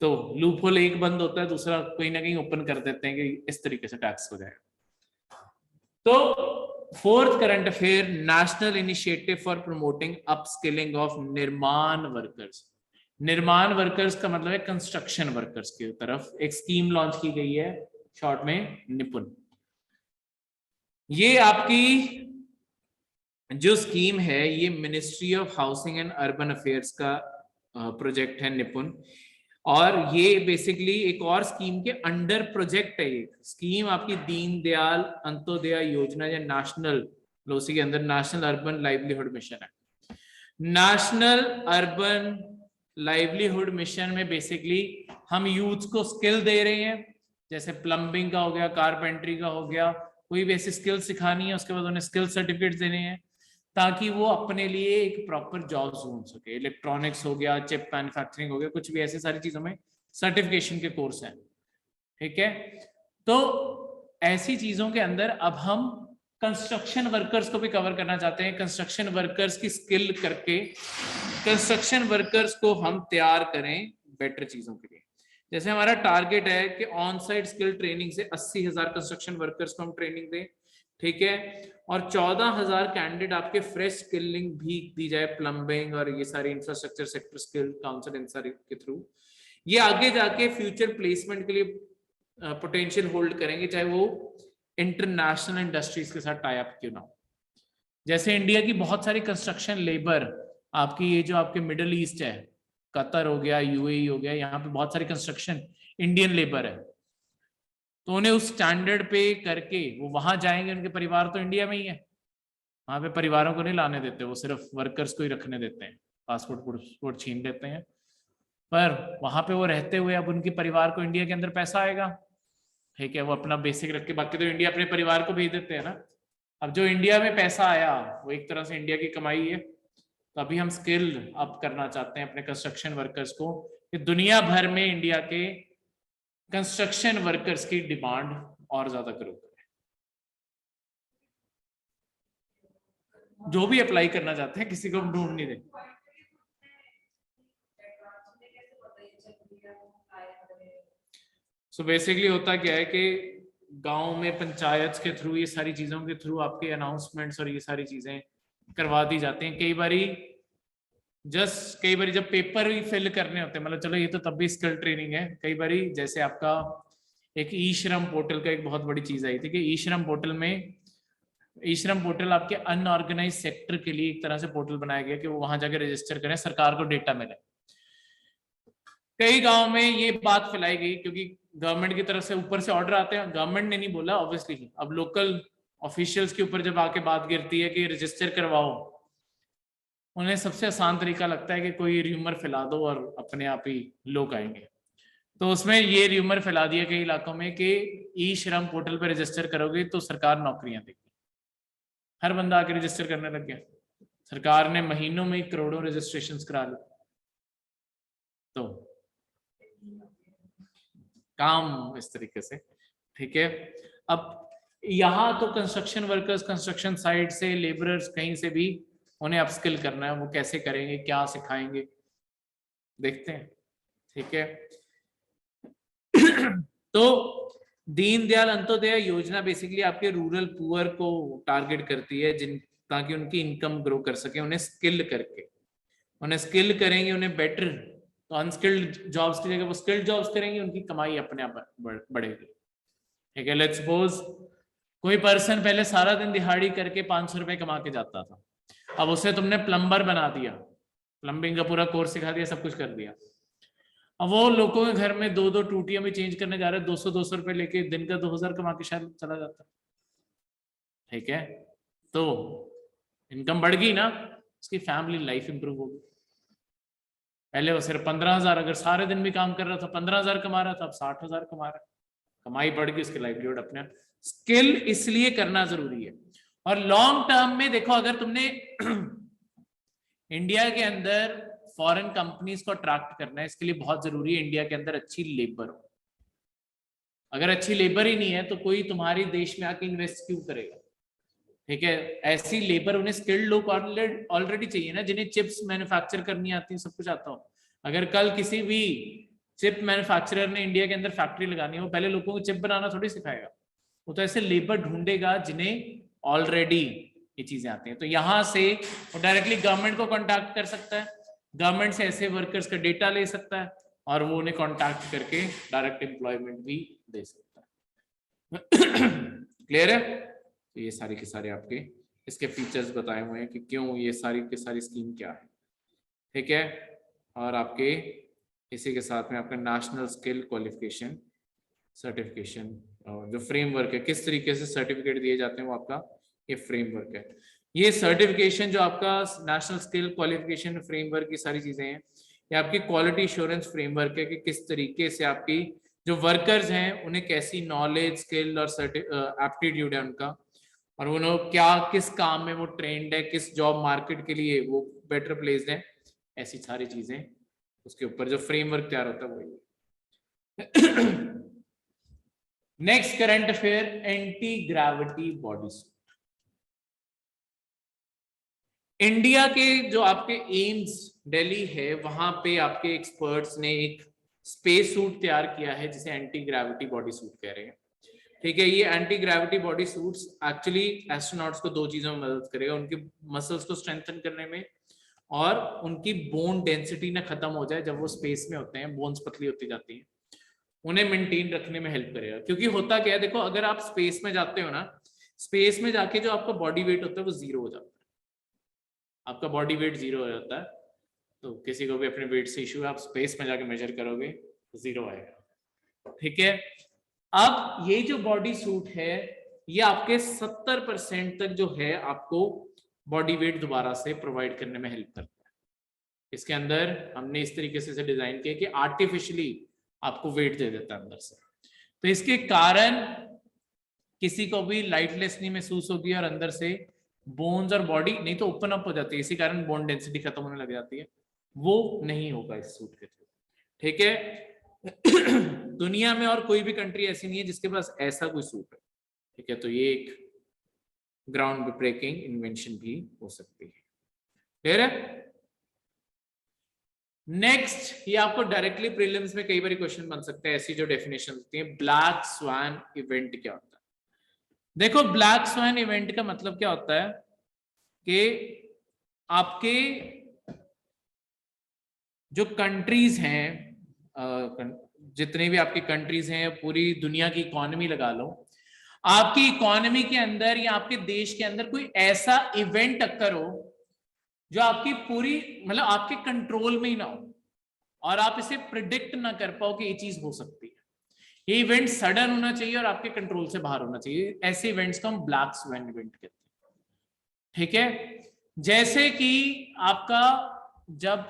[SPEAKER 1] तो लूप होल एक बंद होता है, दूसरा कहीं ना कहीं ओपन कर देते हैं कि इस तरीके से टैक्स हो जाएगा। तो fourth current affair, national initiative for promoting upskilling of निर्माण वर्कर्स। निर्माण वर्कर्स का मतलब है कंस्ट्रक्शन वर्कर्स की तरफ एक स्कीम लॉन्च की गई है, शॉर्ट में निपुण। ये आपकी जो स्कीम है ये ministry of housing and urban affairs का प्रोजेक्ट है निपुण, और ये बेसिकली एक और स्कीम के अंडर प्रोजेक्ट है। ये स्कीम आपकी दीन दयाल अंत्योदय योजना या नेशनल लोसी के अंदर नेशनल अर्बन लाइवलीहुड मिशन है। नेशनल अर्बन लाइवलीहुड मिशन में बेसिकली हम यूथ को स्किल दे रहे हैं, जैसे प्लम्बिंग का हो गया, कारपेंट्री का हो गया, कोई भी ऐसी स्किल सिखानी है, उसके बाद उन्हें स्किल सर्टिफिकेट देने हैं ताकि वो अपने लिए एक प्रॉपर जॉब ढूंढ सके। इलेक्ट्रॉनिक्स हो गया, चिप मैन्युफैक्चरिंग हो गया, कुछ भी ऐसी सारी चीजों में सर्टिफिकेशन के कोर्स हैं, ठीक है। तो ऐसी चीजों के अंदर अब हम कंस्ट्रक्शन वर्कर्स को भी कवर करना चाहते हैं, कंस्ट्रक्शन वर्कर्स की स्किल करके कंस्ट्रक्शन वर्कर्स को हम तैयार करें बेटर चीजों के लिए। जैसे हमारा टारगेट है कि ऑन साइट स्किल ट्रेनिंग से 80,000 कंस्ट्रक्शन वर्कर्स को हम ट्रेनिंग दें, ठीक है, और 14,000 कैंडिडेट आपके फ्रेश स्किलिंग भी दी जाए, प्लम्बिंग और ये सारी इंफ्रास्ट्रक्चर सेक्टर स्किल काउंसिल इन सारी के थ्रू। ये आगे जाके फ्यूचर प्लेसमेंट के लिए पोटेंशियल होल्ड करेंगे, चाहे वो इंटरनेशनल इंडस्ट्रीज के साथ टाई अप क्यों ना हो। जैसे इंडिया की बहुत सारी कंस्ट्रक्शन लेबर आपकी ये जो आपके मिडल ईस्ट है, कतर हो गया, यूएई हो गया, यहाँ पे बहुत सारी कंस्ट्रक्शन इंडियन लेबर है, तो उन्हें उस स्टैंडर्ड पे करके वो वहां जाएंगे, उनके परिवार तो इंडिया में ही है, वहां पे परिवारों को नहीं लाने देते, वो सिर्फ वर्कर्स को ही रखने देते हैं, पासपोर्ट छीन लेते हैं, पर वहां पे वो रहते हुए अब उनके परिवार को इंडिया के अंदर पैसा आएगा, ठीक है, वो अपना बेसिक रख के, बाकी तो इंडिया अपने परिवार को भेज देते हैं ना। अब जो इंडिया में पैसा आया वो एक तरह से इंडिया की कमाई है। तो अभी हम स्किल अप करना चाहते हैं अपने कंस्ट्रक्शन वर्कर्स को, कि दुनिया भर में इंडिया के कंस्ट्रक्शन वर्कर्स की डिमांड और ज्यादा ग्रो करे। जो भी अप्लाई करना चाहते हैं किसी को हम ढूंढ नहीं देंगे। सो बेसिकली होता क्या है कि गांव में पंचायत के थ्रू, ये सारी चीजों के थ्रू आपके अनाउंसमेंट्स और ये सारी चीजें करवा दी जाती हैं। कई बारी जब पेपर ही फिल करने होते हैं, मतलब चलो ये तो तब भी स्किल ट्रेनिंग है, कई बारी जैसे आपका एक ई श्रम पोर्टल का एक बहुत बड़ी चीज आई थी कि ई श्रम पोर्टल आपके अनऑर्गेनाइज सेक्टर के लिए एक तरह से पोर्टल बनाया गया कि वो वहां जाकर रजिस्टर करें, सरकार को डेटा मिले। कई गांव में ये बात फैलाई गई क्योंकि गवर्नमेंट की तरफ से ऊपर से ऑर्डर आते हैं, गवर्नमेंट ने नहीं बोला ऑब्वियसली, अब लोकल ऑफिशियल्स के ऊपर जब आके बात गिरती है कि रजिस्टर करवाओ, उन्हें सबसे आसान तरीका लगता है कि कोई र्यूमर फैला दो और अपने आप ही लोग आएंगे। तो उसमें ये र्यूमर फैला दिया कई इलाकों में कि ई श्रम पोर्टल पर रजिस्टर करोगे तो सरकार नौकरियां देगी। हर बंदा आके रजिस्टर करने लग गया, सरकार ने महीनों में करोड़ों रजिस्ट्रेशंस करा ली। तो काम इस तरीके से, ठीक है। अब यहाँ तो कंस्ट्रक्शन वर्कर्स, कंस्ट्रक्शन साइट से लेबरर्स, कहीं से भी उन्हें अपस्किल करना है, वो कैसे करेंगे, क्या सिखाएंगे, देखते हैं, ठीक है। तो दीनदयाल अंत्योदय योजना बेसिकली आपके रूरल पुअर को टारगेट करती है, ताकि उनकी इनकम ग्रो कर सके, उन्हें स्किल करके, उन्हें स्किल करेंगे, उन्हें बेटर, तो अनस्किल्ड जॉब्स की जगह वो स्किल्ड जॉब्स करेंगे, उनकी कमाई अपने आप बढ़ेगी, ठीक है। लेट्स सपोज कोई पर्सन पहले सारा दिन दिहाड़ी करके 500 रुपए कमा के जाता था, अब उसे तुमने प्लम्बर बना दिया, प्लम्बिंग का पूरा कोर्स सिखा दिया, सब कुछ कर दिया, अब वो लोगों के घर में 2-2 टूटियां भी चेंज करने जा रहे हैं, 200-200 रुपए लेके दिन का 2000 कमा के शायद चला जाता, ठीक है। तो इनकम बढ़ गई ना, उसकी फैमिली लाइफ इंप्रूव होगी। पहले वो सिर्फ 15,000, अगर सारे दिन भी काम कर रहा था 15,000 कमा रहा था, अब 60,000 कमा रहा है, कमाई बढ़ गई, उसकी लाइवलीहुड अपने। स्किल इसलिए करना जरूरी है। और लॉन्ग टर्म में देखो, अगर तुमने इंडिया के अंदर फॉरेन कंपनीज को अट्रैक्ट करना है, इसके लिए बहुत जरूरी है इंडिया के अंदर अच्छी लेबर हो। अगर अच्छी लेबर ही नहीं है तो कोई तुम्हारे देश में आके इन्वेस्ट क्यों करेगा, ठीक है। ऐसी लेबर, उन्हें स्किल्ड लोग ऑलरेडी चाहिए ना, जिन्हें चिप्स मैन्युफैक्चर करनी आती है, सब कुछ आता हो। अगर कल किसी भी चिप मैन्युफैक्चरर ने इंडिया के अंदर फैक्ट्री लगानी हो, पहले लोगों को चिप बनाना थोड़ी सिखाएगा, वो तो ऐसे लेबर ढूंढेगा जिन्हें ऑलरेडी ये चीजें आती हैं। तो यहाँ से वो डायरेक्टली गवर्नमेंट को कॉन्टैक्ट कर सकता है, गवर्नमेंट से ऐसे वर्कर्स का डेटा ले सकता है और वो उन्हें कॉन्टैक्ट करके डायरेक्ट एम्प्लॉयमेंट भी दे सकता है। क्लियर है? तो ये सारे के सारे आपके इसके फीचर्स बताए हुए हैं कि क्यों ये सारी की सारी स्कीम क्या है, ठीक है। और आपके इसी के साथ में आपका नेशनल स्किल क्वालिफिकेशन सर्टिफिकेशन जो फ्रेमवर्क है, किस तरीके से सर्टिफिकेट दिए जाते हैं, वो आपका ये फ्रेमवर्क है। ये सर्टिफिकेशन जो आपका नेशनल स्किल क्वालिफिकेशन फ्रेमवर्क की सारी चीजें हैं, ये आपकी क्वालिटी एश्योरेंस फ्रेमवर्क है कि किस तरीके से आपकी जो वर्कर्स हैं उन्हें कैसी नॉलेज, स्किल और एप्टीट्यूड है उनका, और वो लोग क्या किस काम में वो ट्रेंड है, किस जॉब मार्केट के लिए वो बेटर प्लेस्ड है, ऐसी सारी चीजें उसके ऊपर जो फ्रेमवर्क तैयार होता है वही। Next current affair, anti gravity body suit. India के जो आपके एम्स दिल्ली है, वहां पे आपके एक्सपर्ट्स ने एक स्पेस सूट तैयार किया है जिसे एंटी ग्रेविटी बॉडी सूट कह रहे हैं, ठीक है। ये anti gravity body suits actually astronauts को 2 चीजों में मदद करेगा, उनके मसल्स को स्ट्रेंथन करने में और उनकी बोन डेंसिटी ना खत्म हो जाए, जब वो स्पेस में होते हैं बोन्स पतली होती जाती हैं, उन्हें मेंटेन रखने में हेल्प करेगा। क्योंकि होता क्या है, देखो अगर आप स्पेस में जाते हो ना, स्पेस में जाके जो आपका बॉडी वेट होता है वो 0 हो जाता है, आपका बॉडी वेट 0 हो जाता है। तो किसी को भी अपने वेट से इशू है, आप स्पेस में जाके मेजर करोगे तो 0 आएगा, ठीक है। अब ये जो बॉडी सूट है ये आपके 70% तक जो है आपको बॉडी वेट दोबारा से प्रोवाइड करने में हेल्प करता है, इसके अंदर हमने इस तरीके से डिजाइन किया कि आर्टिफिशियली आपको वेट दे देता है अंदर से। तो इसके कारण किसी को भी लाइटलेस नहीं महसूस होगी और अंदर से बोन्स और बॉडी नहीं तो ओपन अप हो जाती है, इसी कारण बोन डेंसिटी खत्म होने लग जाती है, वो नहीं होगा इस सूट के थ्रू। ठीक है। दुनिया में और कोई भी कंट्री ऐसी नहीं है जिसके पास ऐसा कोई सूट है। ठीक है, तो ये एक ग्राउंड ब्रेकिंग इन्वेंशन भी हो सकती है। क्लियर है? नेक्स्ट, ये आपको डायरेक्टली प्रीलिम्स में कई बार क्वेश्चन बन सकते हैं, ऐसी जो डेफिनेशन होती है। ब्लैक स्वान इवेंट क्या होता है? देखो, ब्लैक स्वान इवेंट का मतलब क्या होता है कि आपके जो कंट्रीज हैं, जितने भी आपकी कंट्रीज हैं, पूरी दुनिया की इकोनॉमी लगा लो, आपकी इकोनॉमी के अंदर या आपके देश के अंदर कोई ऐसा इवेंट अक्कर हो जो आपकी पूरी मतलब आपके कंट्रोल में ही ना हो और आप इसे प्रिडिक्ट ना कर पाओ कि ये चीज हो सकती है। ये इवेंट सडन होना चाहिए और आपके कंट्रोल से बाहर होना चाहिए। ऐसे इवेंट्स को हम ब्लैक स्वान इवेंट कहते हैं। ठीक है, जैसे कि आपका जब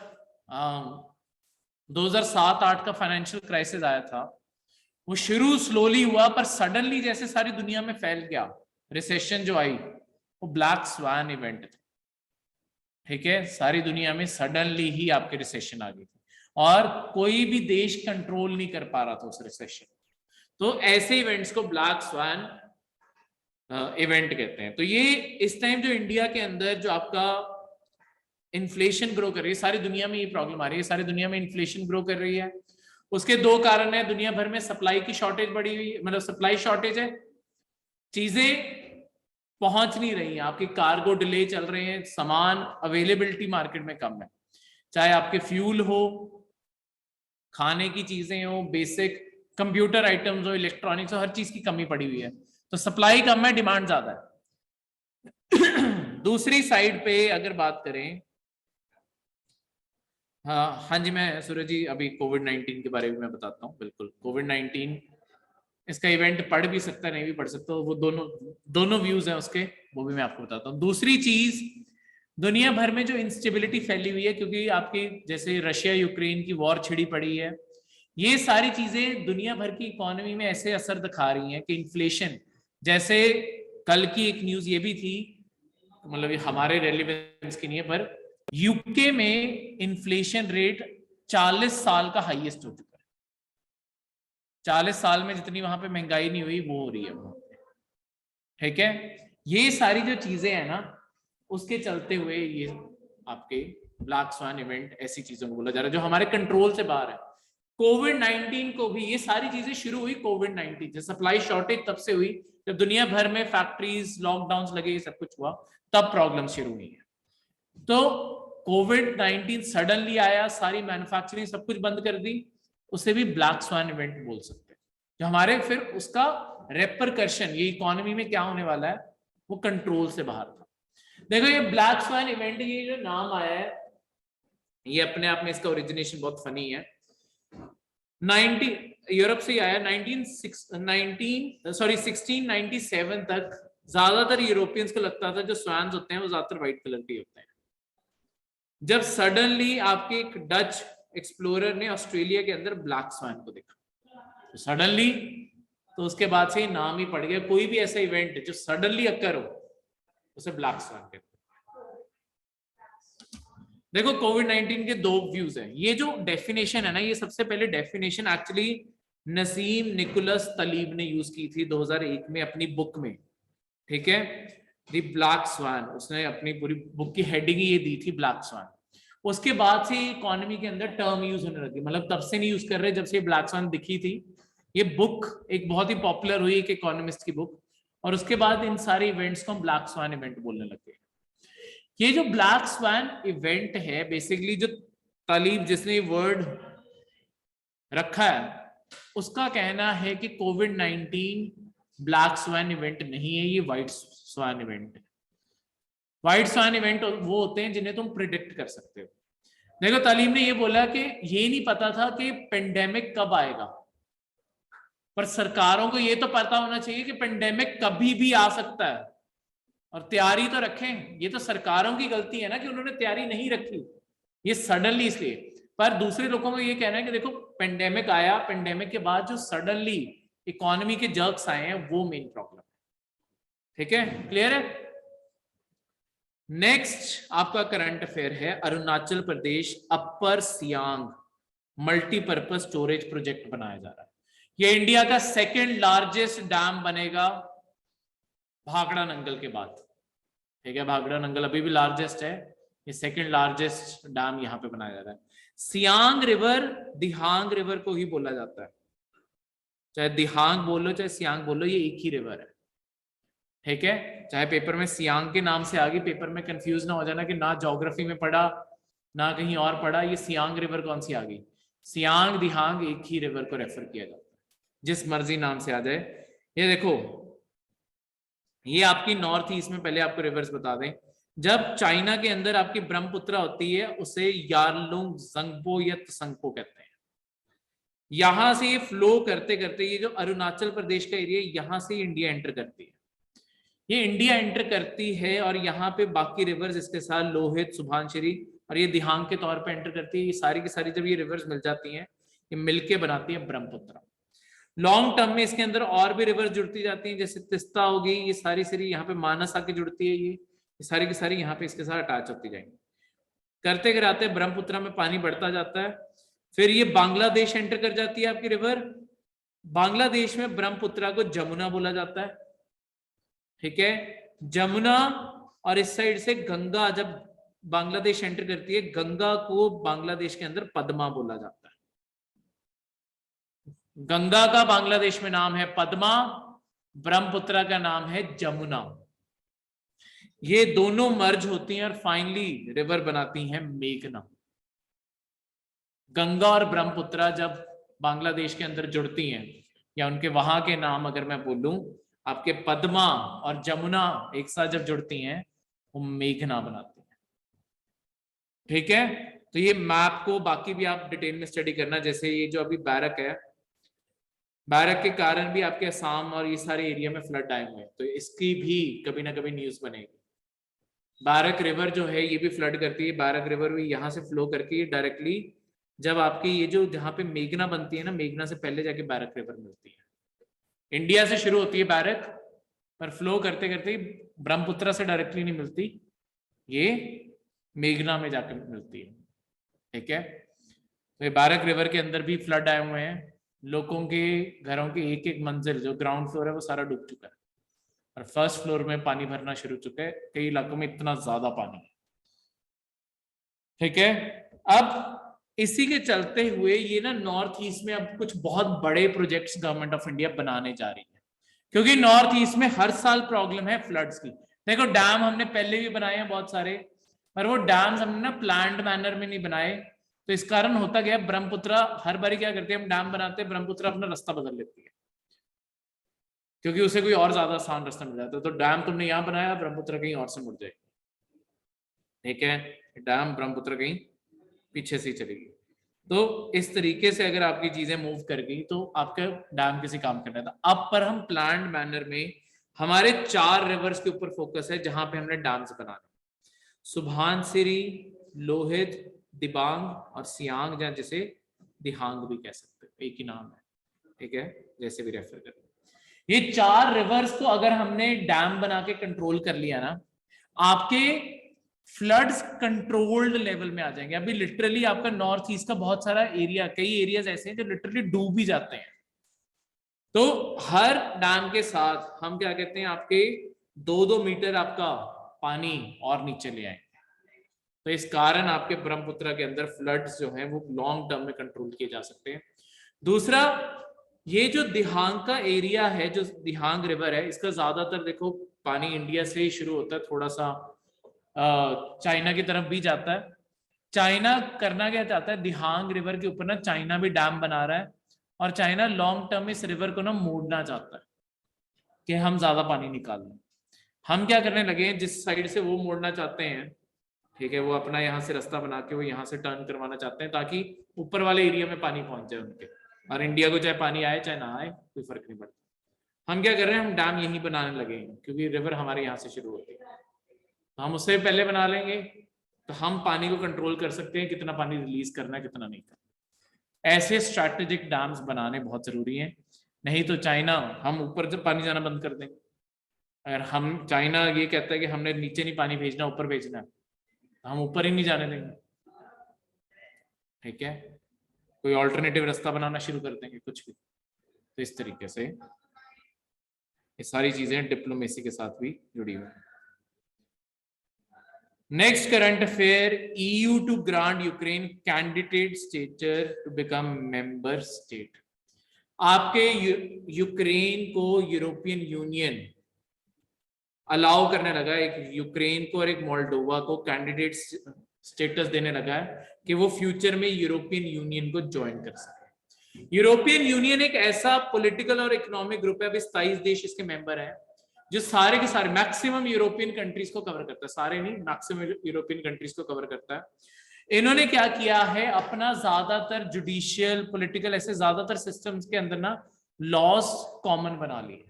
[SPEAKER 1] 2007-8 का फाइनेंशियल क्राइसिस आया था, वो शुरू स्लोली हुआ पर सडनली जैसे सारी दुनिया में फैल गया, रिसेशन जो आई, वो ब्लैक स्वान इवेंट था। ठीक है, सारी दुनिया में सडनली ही आपके रिसेशन आ गई थी और कोई भी देश कंट्रोल नहीं कर पा रहा था उस रिसेशन। तो ऐसे इवेंट्स को ब्लैक स्वान इवेंट कहते हैं। तो ये इस टाइम जो इंडिया के अंदर जो आपका इन्फ्लेशन ग्रो कर रही है, सारी दुनिया में ये प्रॉब्लम आ रही है, सारी दुनिया में इन्फ्लेशन ग्रो कर रही है। उसके दो कारण है, दुनिया भर में सप्लाई की शॉर्टेज बढ़ी हुई है, मतलब सप्लाई शॉर्टेज है, चीजें पहुंच नहीं रही हैं, आपके कार्गो डिले चल रहे हैं, सामान अवेलेबिलिटी मार्केट में कम है, चाहे आपके फ्यूल हो, खाने की चीजें हो, बेसिक कंप्यूटर आइटम्स हो, इलेक्ट्रॉनिक्स हो, हर चीज की कमी पड़ी हुई है। तो सप्लाई कम है, डिमांड ज्यादा है। दूसरी साइड पे अगर बात करें, हाँ जी, मैं सूरज जी अभी कोविड-19 के बारे में मैं बताता हूँ। बिल्कुल, कोविड-19 इसका इवेंट पढ़ भी सकता है, नहीं भी पढ़ सकता, वो दोनों व्यूज हैं उसके, वो भी मैं आपको बताता हूँ। दूसरी चीज, दुनिया भर में जो इंस्टेबिलिटी फैली हुई है, क्योंकि आपकी जैसे रशिया यूक्रेन की वॉर छिड़ी पड़ी है, ये सारी चीजें दुनिया भर की इकोनॉमी में ऐसे असर दिखा रही हैं कि इन्फ्लेशन, जैसे कल की एक न्यूज ये भी थी, मतलब ये हमारे रेलिवेंस की नहीं है, पर यूके में इन्फ्लेशन रेट 40 साल का हाईएस्ट हो चुका है। 40 साल में जितनी वहां पे महंगाई नहीं हुई वो हो रही है वहां पे। ठीक है, ये सारी जो चीजें हैं ना, उसके चलते हुए ये आपके ब्लैक स्वान इवेंट, ऐसी चीजों को बोला जा रहा है जो हमारे कंट्रोल से बाहर है। कोविड-19 को भी, ये सारी चीजें शुरू हुई कोविड-19 से, सप्लाई शॉर्टेज तब से हुई जब दुनिया भर में फैक्ट्रीज लॉकडाउन लगे, सब कुछ हुआ, तब प्रॉब्लम शुरू हुई है। तो कोविड-19 सडनली आया, सारी मैन्युफैक्चरिंग सब कुछ बंद कर दी, उसे भी ब्लैक स्वान इवेंट बोल सकते हैं, जो हमारे फिर उसका रेपरकशन, ये इकोनॉमी में क्या होने वाला है, वो कंट्रोल से बाहर था। देखो, ये ब्लैक स्वान इवेंट, ये जो नाम आया है, ये अपने आप में इसका ओरिजिनेशन बहुत फनी है। यूरोप से आया। 1697 तक ज्यादातर यूरोपियंस को लगता था जो स्वान्स होते हैं वो ज्यादातर व्हाइट कलर के होते हैं। जब सडनली आपके एक डच एक्सप्लोरर ने ऑस्ट्रेलिया के अंदर ब्लैक स्वान को देखा, तो सडनली, तो उसके बाद से नाम ही पड़ गया। कोई भी ऐसा इवेंट जो सडनली अक्कर हो उसे ब्लैक स्वान कहते हैं। देखो, कोविड-19 के दो व्यूज हैं। ये जो डेफिनेशन है ना, ये सबसे पहले definition actually Naseem Nicholas Talib ने यूज की थी 2001 में अपनी बुक में। ठीक है, द ब्लैक स्वान, उसने अपनी पूरी बुक की हेडिंग ही ये दी थी, ब्लैक स्वान। उसके बाद से इकोनॉमी के अंदर टर्म यूज होने लगी, मतलब तब से नहीं यूज कर रहे, जब से ब्लैक स्वान दिखी थी। ये बुक एक बहुत ही पॉपुलर हुई, एक इकोनॉमिस्ट की बुक, और उसके बाद इन सारे इवेंट्स को हम ब्लैक स्वान इवेंट बोलने लगे। ये जो ब्लैक स्वान इवेंट है, बेसिकली जो तलीब जिसने वर्ड रखा है, उसका कहना है कि कोविड-19 ब्लैक स्वान इवेंट नहीं है, ये व्हाइट स्वान इवेंट है। व्हाइट स्वान इवेंट वो होते हैं जिन्हें तुम प्रिडिक्ट कर सकते हो। देखो, तलीम ने ये बोला कि ये नहीं पता था कि पेंडेमिक कब आएगा, पर सरकारों को ये तो पता होना चाहिए कि पेंडेमिक कभी भी आ सकता है और तैयारी तो रखें। ये तो सरकारों की गलती है ना कि उन्होंने तैयारी नहीं रखी। ये सडनली इसलिए, पर दूसरे लोगों को ये कहना है कि देखो पेंडेमिक आया, पेंडेमिक के बाद जो सडनली इकोनॉमी के जर्क्स आए हैं वो मेन प्रॉब्लम है। ठीक है, क्लियर है। नेक्स्ट आपका करंट अफेयर है अरुणाचल प्रदेश अपर सियांग मल्टीपर्पज स्टोरेज प्रोजेक्ट बनाया जा रहा है। ये इंडिया का सेकंड लार्जेस्ट डैम बनेगा भाखड़ा नंगल के बाद। ठीक है, भाखड़ा नंगल अभी भी लार्जेस्ट है, ये सेकंड लार्जेस्ट डैम यहां पे बनाया जा रहा है। सियांग रिवर दिहांग रिवर को ही बोला जाता है, चाहे दिहांग बोलो चाहे सियांग बोलो, ये एक ही रिवर है। ठीक है, चाहे पेपर में सियांग के नाम से आ गई, पेपर में कंफ्यूज ना हो जाना कि ना ज्योग्राफी में पढ़ा ना कहीं और पढ़ा, ये सियांग रिवर कौन सी आ गई। सियांग दिहांग एक ही रिवर को रेफर किया जाता है, जिस मर्जी नाम से आ जाए। ये देखो, ये आपकी नॉर्थ ईस्ट में, पहले आपको रिवर्स बता दें, जब चाइना के अंदर आपकी ब्रह्मपुत्र होती है उसे यारलुंग जंगपो या त्संगपो कहते हैं। यहां से ये फ्लो करते करते ये जो अरुणाचल प्रदेश का एरिया, यहां से इंडिया एंटर करती है, ये इंडिया एंटर करती है और यहाँ पे बाकी रिवर्स इसके साथ लोहित, सुभानश्री और ये दिहांग के तौर पे एंटर करती है। ये सारी की सारी जब ये रिवर्स मिल जाती हैं, ये मिलके बनाती है ब्रह्मपुत्र। लॉन्ग टर्म में इसके अंदर और भी रिवर्स जुड़ती जाती हैं, जैसे तिस्ता होगी, ये सारी सारी यहाँ पे मानस आके जुड़ती है, ये सारी की सारी यहाँ पे इसके साथ अटैच होती जाएंगी। करते कराते ब्रह्मपुत्र में पानी बढ़ता जाता है, फिर ये बांग्लादेश एंटर कर जाती है आपकी रिवर। बांग्लादेश में ब्रह्मपुत्र को जमुना बोला जाता है। ठीक है, जमुना, और इस साइड से गंगा जब बांग्लादेश एंटर करती है, गंगा को बांग्लादेश के अंदर पद्मा बोला जाता है। गंगा का बांग्लादेश में नाम है पद्मा, ब्रह्मपुत्र का नाम है जमुना। ये दोनों मर्ज होती हैं और फाइनली रिवर बनाती हैं मेघना। गंगा और ब्रह्मपुत्र जब बांग्लादेश के अंदर जुड़ती हैं, या उनके वहां के नाम अगर मैं बोलूं, आपके पद्मा और जमुना एक साथ जब जुड़ती हैं वो मेघना बनाती हैं। ठीक है, तो ये मैप को बाकी भी आप डिटेल में स्टडी करना। जैसे ये जो अभी बैरक है, बैरक के कारण भी आपके असम और ये सारे एरिया में फ्लड आए हुए हैं, तो इसकी भी कभी ना कभी न्यूज बनेगी। बैरक रिवर जो है ये भी फ्लड करती है, बैरक रिवर भी यहाँ से फ्लो करके डायरेक्टली जब आपकी ये जो जहाँ पे मेघना बनती है ना, मेघना से पहले जाके बैरक रिवर मिलती है। इंडिया से शुरू होती है बैरक, पर फ्लो करते करते ब्रह्मपुत्र से डायरेक्टली नहीं मिलती, ये मेघना में जाकर मिलती है। ठीक है, तो ये बैरक रिवर के अंदर भी फ्लड आए हुए हैं, लोगों के घरों की एक एक मंजिल जो ग्राउंड फ्लोर है वो सारा डूब चुका है, और फर्स्ट फ्लोर में पानी भरना शुरू चुका है, कई इलाकों में इतना ज्यादा पानी है। ठीक है, अब इसी के चलते हुए ये ना नॉर्थ ईस्ट में अब कुछ बहुत बड़े प्रोजेक्ट्स गवर्नमेंट ऑफ इंडिया बनाने जा रही है, क्योंकि नॉर्थ ईस्ट में हर साल प्रॉब्लम है फ्लड्स की। देखो, डैम हमने पहले भी बनाए हैं बहुत सारे, पर वो डैम्स हमने ना प्लान्ड मैनर में नहीं बनाए, तो इस कारण होता गया ब्रह्मपुत्र हर बारी क्या करते हैं, हम डैम बनाते हैं, ब्रह्मपुत्र अपना रास्ता बदल लेती है, क्योंकि उसे कोई और ज्यादा आसान रास्ता मिल जाता है। तो डैम तुमने यहाँ बनाया, ब्रह्मपुत्र कहीं और से मुड़ जाएगी। ठीक है, डैम ब्रह्मपुत्र कहीं पीछे से ही चलेगी। तो इस तरीके से अगर आपकी चीजें मूव कर गई तो आपका डैम किसी काम करना था। अब पर हम प्लान्ड मैनर में हमारे 4 रिवर्स के ऊपर फोकस है जहां पे हमने डैम्स बनाने, सुभानसिरी, लोहित, दिबांग और सियांग, या जिसे दिहांग भी कह सकते हो, एक ही नाम है। ठीक है, जैसे भी रेफर करें, ये 4 रिवर्स को अगर हमने डैम बना के कंट्रोल कर लिया ना, आपके फ्लड्स कंट्रोल्ड लेवल में आ जाएंगे। अभी लिटरली आपका नॉर्थ ईस्ट का बहुत सारा एरिया, कई एरियाज ऐसे हैं जो लिटरली डूब ही जाते हैं। तो हर डैम के साथ हम क्या कहते हैं, आपके 2-2 मीटर आपका पानी और नीचे ले आएंगे, तो इस कारण आपके ब्रह्मपुत्र के अंदर फ्लड्स जो हैं वो लॉन्ग टर्म में कंट्रोल किए जा सकते हैं। दूसरा, ये जो दिहांग का एरिया है, जो दिहांग रिवर है, इसका ज्यादातर देखो पानी इंडिया से ही शुरू होता है, थोड़ा सा चाइना की तरफ भी जाता है। चाइना करना क्या चाहता है, दिहांग रिवर के ऊपर ना चाइना भी डैम बना रहा है, और चाइना लॉन्ग टर्म इस रिवर को ना मोड़ना चाहता है कि हम ज्यादा पानी निकाल लें। हम क्या करने लगे हैं, जिस साइड से वो मोड़ना चाहते हैं, ठीक है, वो अपना यहाँ से रास्ता बना के वो यहाँ से टर्न करवाना चाहते हैं, ताकि ऊपर वाले एरिया में पानी पहुंच जाए उनके, और इंडिया को चाहे पानी आए चाहे ना आए कोई फर्क नहीं पड़ता। हम क्या कर रहे हैं, हम डैम यहीं बनाने लगे हैं, क्योंकि रिवर हमारे यहाँ से शुरू होती है, तो हम उससे पहले बना लेंगे, तो हम पानी को कंट्रोल कर सकते हैं, कितना पानी रिलीज करना है कितना नहीं करना। ऐसे स्ट्रैटेजिक डैम्स बनाने बहुत जरूरी हैं, नहीं तो चाइना हम ऊपर से पानी जाना बंद कर देंगे। अगर हम चाइना ये कहता है कि हमने नीचे नहीं पानी भेजना ऊपर भेजना है, तो हम ऊपर ही नहीं जाने देंगे। ठीक है, कोई ऑल्टरनेटिव रास्ता बनाना शुरू कर देंगे कुछ भी। तो इस तरीके से ये सारी चीजें डिप्लोमेसी के साथ भी जुड़ी हुई हैं। Next current affair, EU to grant Ukraine candidate status to become member state. आपके यूक्रेन को यूरोपियन यूनियन अलाउ करने लगा, एक यूक्रेन को और एक मोल्डोवा को कैंडिडेट स्टेटस देने लगा है कि वो फ्यूचर में यूरोपियन यूनियन को ज्वाइन कर सके। यूरोपियन यूनियन एक ऐसा पॉलिटिकल और इकोनॉमिक ग्रुप है, अभी 27 देश इसके मेंबर हैं, जो सारे के सारे मैक्सिमम यूरोपियन कंट्रीज को कवर करता है, सारे नहीं मैक्सिमम यूरोपियन कंट्रीज को कवर करता है। इन्होंने क्या किया है, अपना ज्यादातर जुडिशियल पॉलिटिकल ऐसे ज्यादातर सिस्टम्स के अंदर ना लॉज कॉमन बना लिए,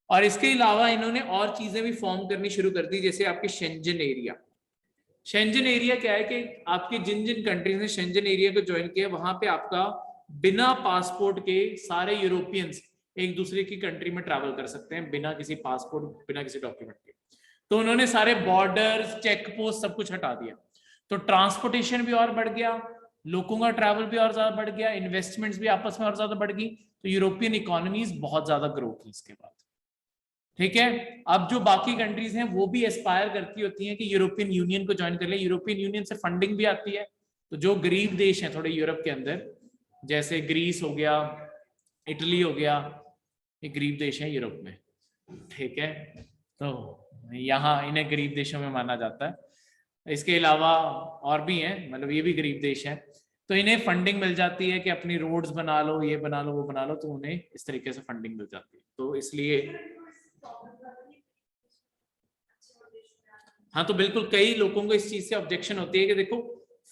[SPEAKER 1] और इसके अलावा इन्होंने और चीजें भी फॉर्म करनी शुरू कर दी, जैसे आपके शेंजन एरिया। शेंजन एरिया क्या है कि आपके जिन जिन कंट्रीज ने शेंजन एरिया को ज्वाइन किया, वहां पे आपका बिना पासपोर्ट के सारे यूरोपियंस एक दूसरे की कंट्री में ट्रैवल कर सकते हैं, बिना किसी पासपोर्ट बिना किसी डॉक्यूमेंट के। तो उन्होंने सारे बॉर्डर्स चेक पोस्ट सब कुछ हटा दिया, तो ट्रांसपोर्टेशन भी और बढ़ गया, लोगों का ट्रैवल भी और ज्यादा बढ़ गया, इन्वेस्टमेंट्स भी आपस में और ज्यादा बढ़ गई, तो यूरोपियन इकोनॉमीज बहुत ज्यादा ग्रो की इसके बाद। ठीक है, अब जो बाकी कंट्रीज हैं वो भी एस्पायर करती होती हैं कि यूरोपियन यूनियन को ज्वाइन कर ले, यूरोपियन यूनियन से फंडिंग भी आती है। तो जो गरीब देश हैं थोड़े यूरोप के अंदर, जैसे ग्रीस हो गया, इटली हो गया, ये गरीब देश है यूरोप में। ठीक है, तो यहाँ इन्हें गरीब देशों में माना जाता है। इसके अलावा और भी हैं, मतलब ये भी गरीब देश हैं, तो इन्हें फंडिंग मिल जाती है कि अपनी रोड्स बना लो, ये बना लो, वो बना लो, तो उन्हें इस तरीके से फंडिंग मिल जाती है। तो इसलिए हाँ, तो बिल्कुल कई लोगों को इस चीज से ऑब्जेक्शन होती है कि देखो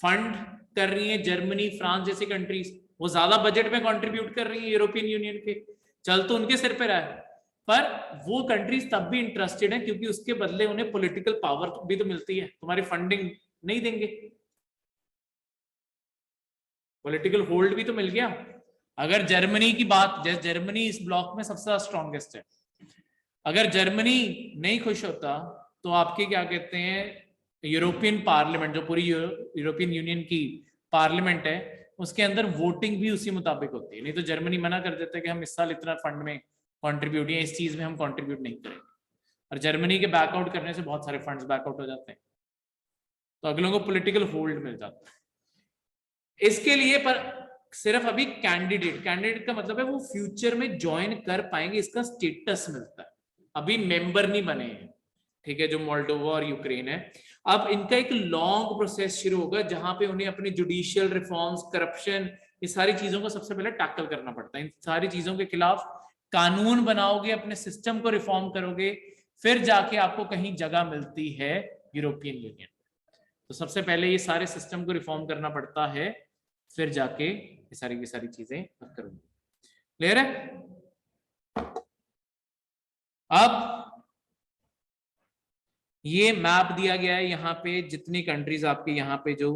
[SPEAKER 1] फंड कर रही है जर्मनी फ्रांस जैसी कंट्रीज, वो ज्यादा बजट में कंट्रीब्यूट कर रही है यूरोपियन यूनियन के, चल तो उनके सिर पे रहा है, पर वो कंट्रीज तब भी इंटरेस्टेड है क्योंकि उसके बदले उन्हें पॉलिटिकल पावर भी तो मिलती है, तुम्हारी फंडिंग नहीं देंगे, पॉलिटिकल होल्ड भी तो मिल गया। अगर जर्मनी की बात, जैसे जर्मनी इस ब्लॉक में सबसे ज्यादा स्ट्रॉन्गेस्ट है, अगर जर्मनी नहीं खुश होता तो आपके क्या कहते हैं यूरोपियन पार्लियामेंट, जो पूरी यूरोपियन यूनियन की पार्लियामेंट है, उसके अंदर वोटिंग भी उसी मुताबिक होती है। नहीं तो जर्मनी मना कर देता है कि हम इस साल इतना फंड में कंट्रीब्यूट या इस चीज में हम कंट्रीब्यूट नहीं करेंगे, और जर्मनी के बैकआउट करने से बहुत सारे फंड्स बैकआउट हो जाते हैं, तो अगलों को पॉलिटिकल होल्ड मिल जाता है। इसके लिए पर सिर्फ अभी कैंडिडेट का मतलब है वो फ्यूचर में ज्वाइन कर पाएंगे, इसका स्टेटस मिलता है, अभी मेंबर नहीं बने हैं। ठीक है, जो मोल्डोवा और यूक्रेन है, अब इनका एक लॉन्ग प्रोसेस शुरू होगा जहां पे उन्हें अपनी जुडिशियल रिफॉर्म्स, करप्शन, ये सारी चीजों को सबसे पहले टैकल करना पड़ता है। इन सारी चीजों के खिलाफ कानून बनाओगे, अपने सिस्टम को रिफॉर्म करोगे, फिर जाके आपको कहीं जगह मिलती है यूरोपियन यूनियन। तो सबसे पहले ये सारे सिस्टम को रिफॉर्म करना पड़ता है, फिर जाके ये सारी की सारी चीजें करोगे। क्लियर है? अब ये मैप दिया गया है, यहाँ पे जितनी कंट्रीज आपके यहाँ पे जो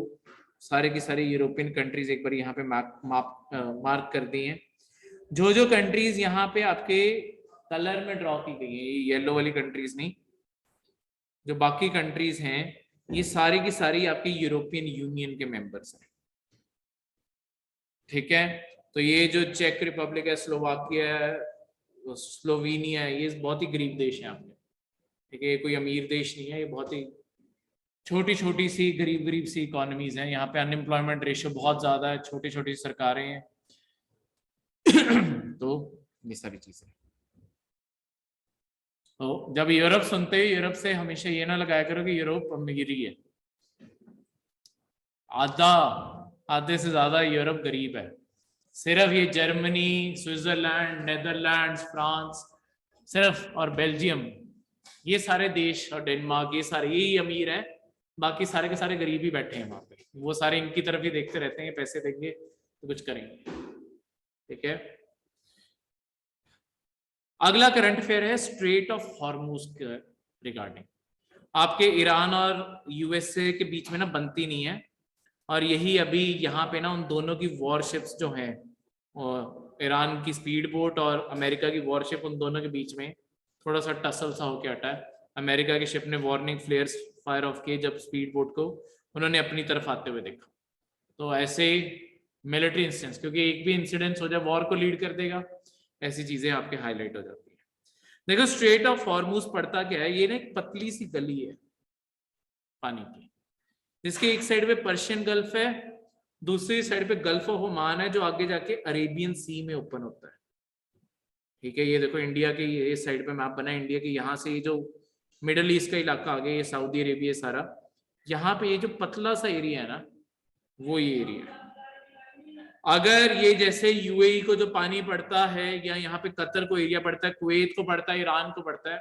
[SPEAKER 1] सारे की सारी यूरोपियन कंट्रीज एक बार यहाँ पे मार्क कर दी हैं। जो जो कंट्रीज यहाँ पे आपके कलर में ड्रॉ की गई है, ये येलो वाली कंट्रीज नहीं, जो बाकी कंट्रीज हैं ये सारी की सारी आपकी यूरोपियन यूनियन के मेंबर्स हैं। ठीक है, तो ये जो चेक रिपब्लिक है, स्लोवाकिया है, स्लोवेनिया है, ये बहुत ही गरीब देश है आपके। ठीक है, ये कोई अमीर देश नहीं है, ये बहुत ही छोटी छोटी सी गरीब सी इकोनॉमीज हैं। यहाँ पे अनएम्प्लॉयमेंट रेशियो बहुत ज्यादा है, छोटी छोटी सरकारें हैं। तो ये सारी चीजें, तो जब यूरोप सुनते ही यूरोप से हमेशा ये ना लगाया करो कि यूरोप अमीरी है, आधे से ज्यादा यूरोप गरीब है। सिर्फ ये जर्मनी, स्विट्जरलैंड, नेदरलैंड्स, फ्रांस सिर्फ, और बेल्जियम, ये सारे देश, और डेनमार्क, ये सारे यही अमीर है, बाकी सारे के सारे गरीब ही बैठे हैं वहां पे। वो सारे इनकी तरफ ही देखते रहते हैं, पैसे देंगे तो कुछ करेंगे। ठीक है, अगला करंट अफेयर है स्ट्रेट ऑफ हॉर्मुज के रिगार्डिंग। आपके ईरान और यूएसए के बीच में ना बनती नहीं है, और यही अभी यहाँ पे ना उन दोनों की वॉरशिप्स जो हैं, और ईरान की स्पीड बोट और अमेरिका की वॉरशिप, उन दोनों के बीच में थोड़ा सा टसल सा होके हटा है। अमेरिका की शिप ने वार्निंग फ्लेयर्स फायर ऑफ किए जब स्पीड बोट को उन्होंने अपनी तरफ आते हुए देखा। तो ऐसे मिलिट्री इंसिडेंट्स, क्योंकि एक भी इंसिडेंस हो जाए वॉर को लीड कर देगा, ऐसी चीजें आपके हाईलाइट हो जाती है। देखो स्ट्रेट ऑफ हॉर्मुज पड़ता क्या है, ये ना एक पतली सी गली है पानी की, जिसके एक साइड पे पर्शियन गल्फ है, दूसरी साइड पे गल्फ ऑफ ओमान है, जो आगे जाके अरेबियन सी में ओपन होता है। ठीक है, ये देखो इंडिया के ये साइड पे मैप बना है इंडिया के, यहाँ से ये जो मिडल ईस्ट का इलाका आ गया, ये सऊदी अरेबिया सारा, यहाँ पे ये जो पतला सा एरिया है ना, वो ये एरिया है। अगर ये जैसे यूएई को जो पानी पड़ता है, या यहाँ पे कतर को एरिया पड़ता है, कुवैत को पड़ता है, ईरान को पड़ता है,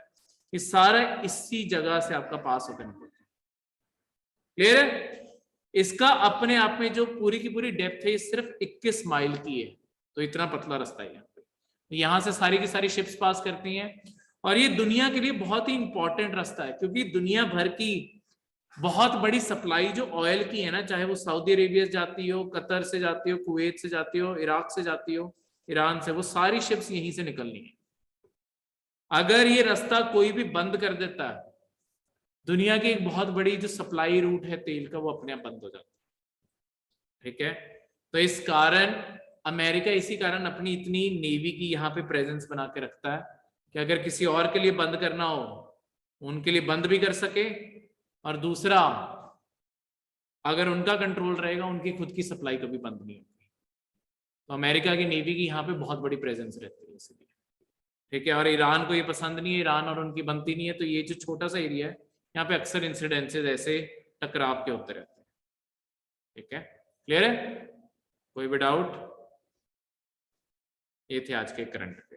[SPEAKER 1] ये सारा इसी जगह से आपका पास होकर निकलता है। क्लियर है? इसका अपने आप में जो पूरी की पूरी डेप्थ है, ये सिर्फ 21 माइल की है, तो इतना पतला रास्ता है। यहाँ से सारी की सारी शिप्स पास करती हैं, और ये दुनिया के लिए बहुत ही इंपॉर्टेंट रास्ता है, क्योंकि दुनिया भर की बहुत बड़ी सप्लाई जो ऑयल की है ना, चाहे वो सऊदी अरेबिया से जाती हो, कतर से जाती हो, कुवैत से जाती हो, इराक से जाती हो, ईरान से, वो सारी शिप्स यहीं से निकलनी है। अगर ये रास्ता कोई भी बंद कर देता है, दुनिया की एक बहुत बड़ी जो सप्लाई रूट है तेल का, वो अपने आप बंद हो जाता है। ठीक है, तो इस कारण अमेरिका इसी कारण अपनी इतनी नेवी की यहाँ पे प्रेजेंस बना के रखता है, कि अगर किसी और के लिए बंद करना हो, उनके लिए बंद भी कर सके, और दूसरा अगर उनका कंट्रोल रहेगा, उनकी खुद की सप्लाई कभी बंद नहीं होगी। तो अमेरिका की नेवी की यहाँ पे बहुत बड़ी प्रेजेंस रहती है इसलिए। ठीक है, और ईरान को ये पसंद नहीं है, ईरान और उनकी बनती नहीं है, तो ये जो छोटा सा एरिया है, यहाँ पे अक्सर इंसिडेंसेस ऐसे टकराव के होते रहते हैं। ठीक है, क्लियर है? कोई भी डाउट? ये थे आज के करंट।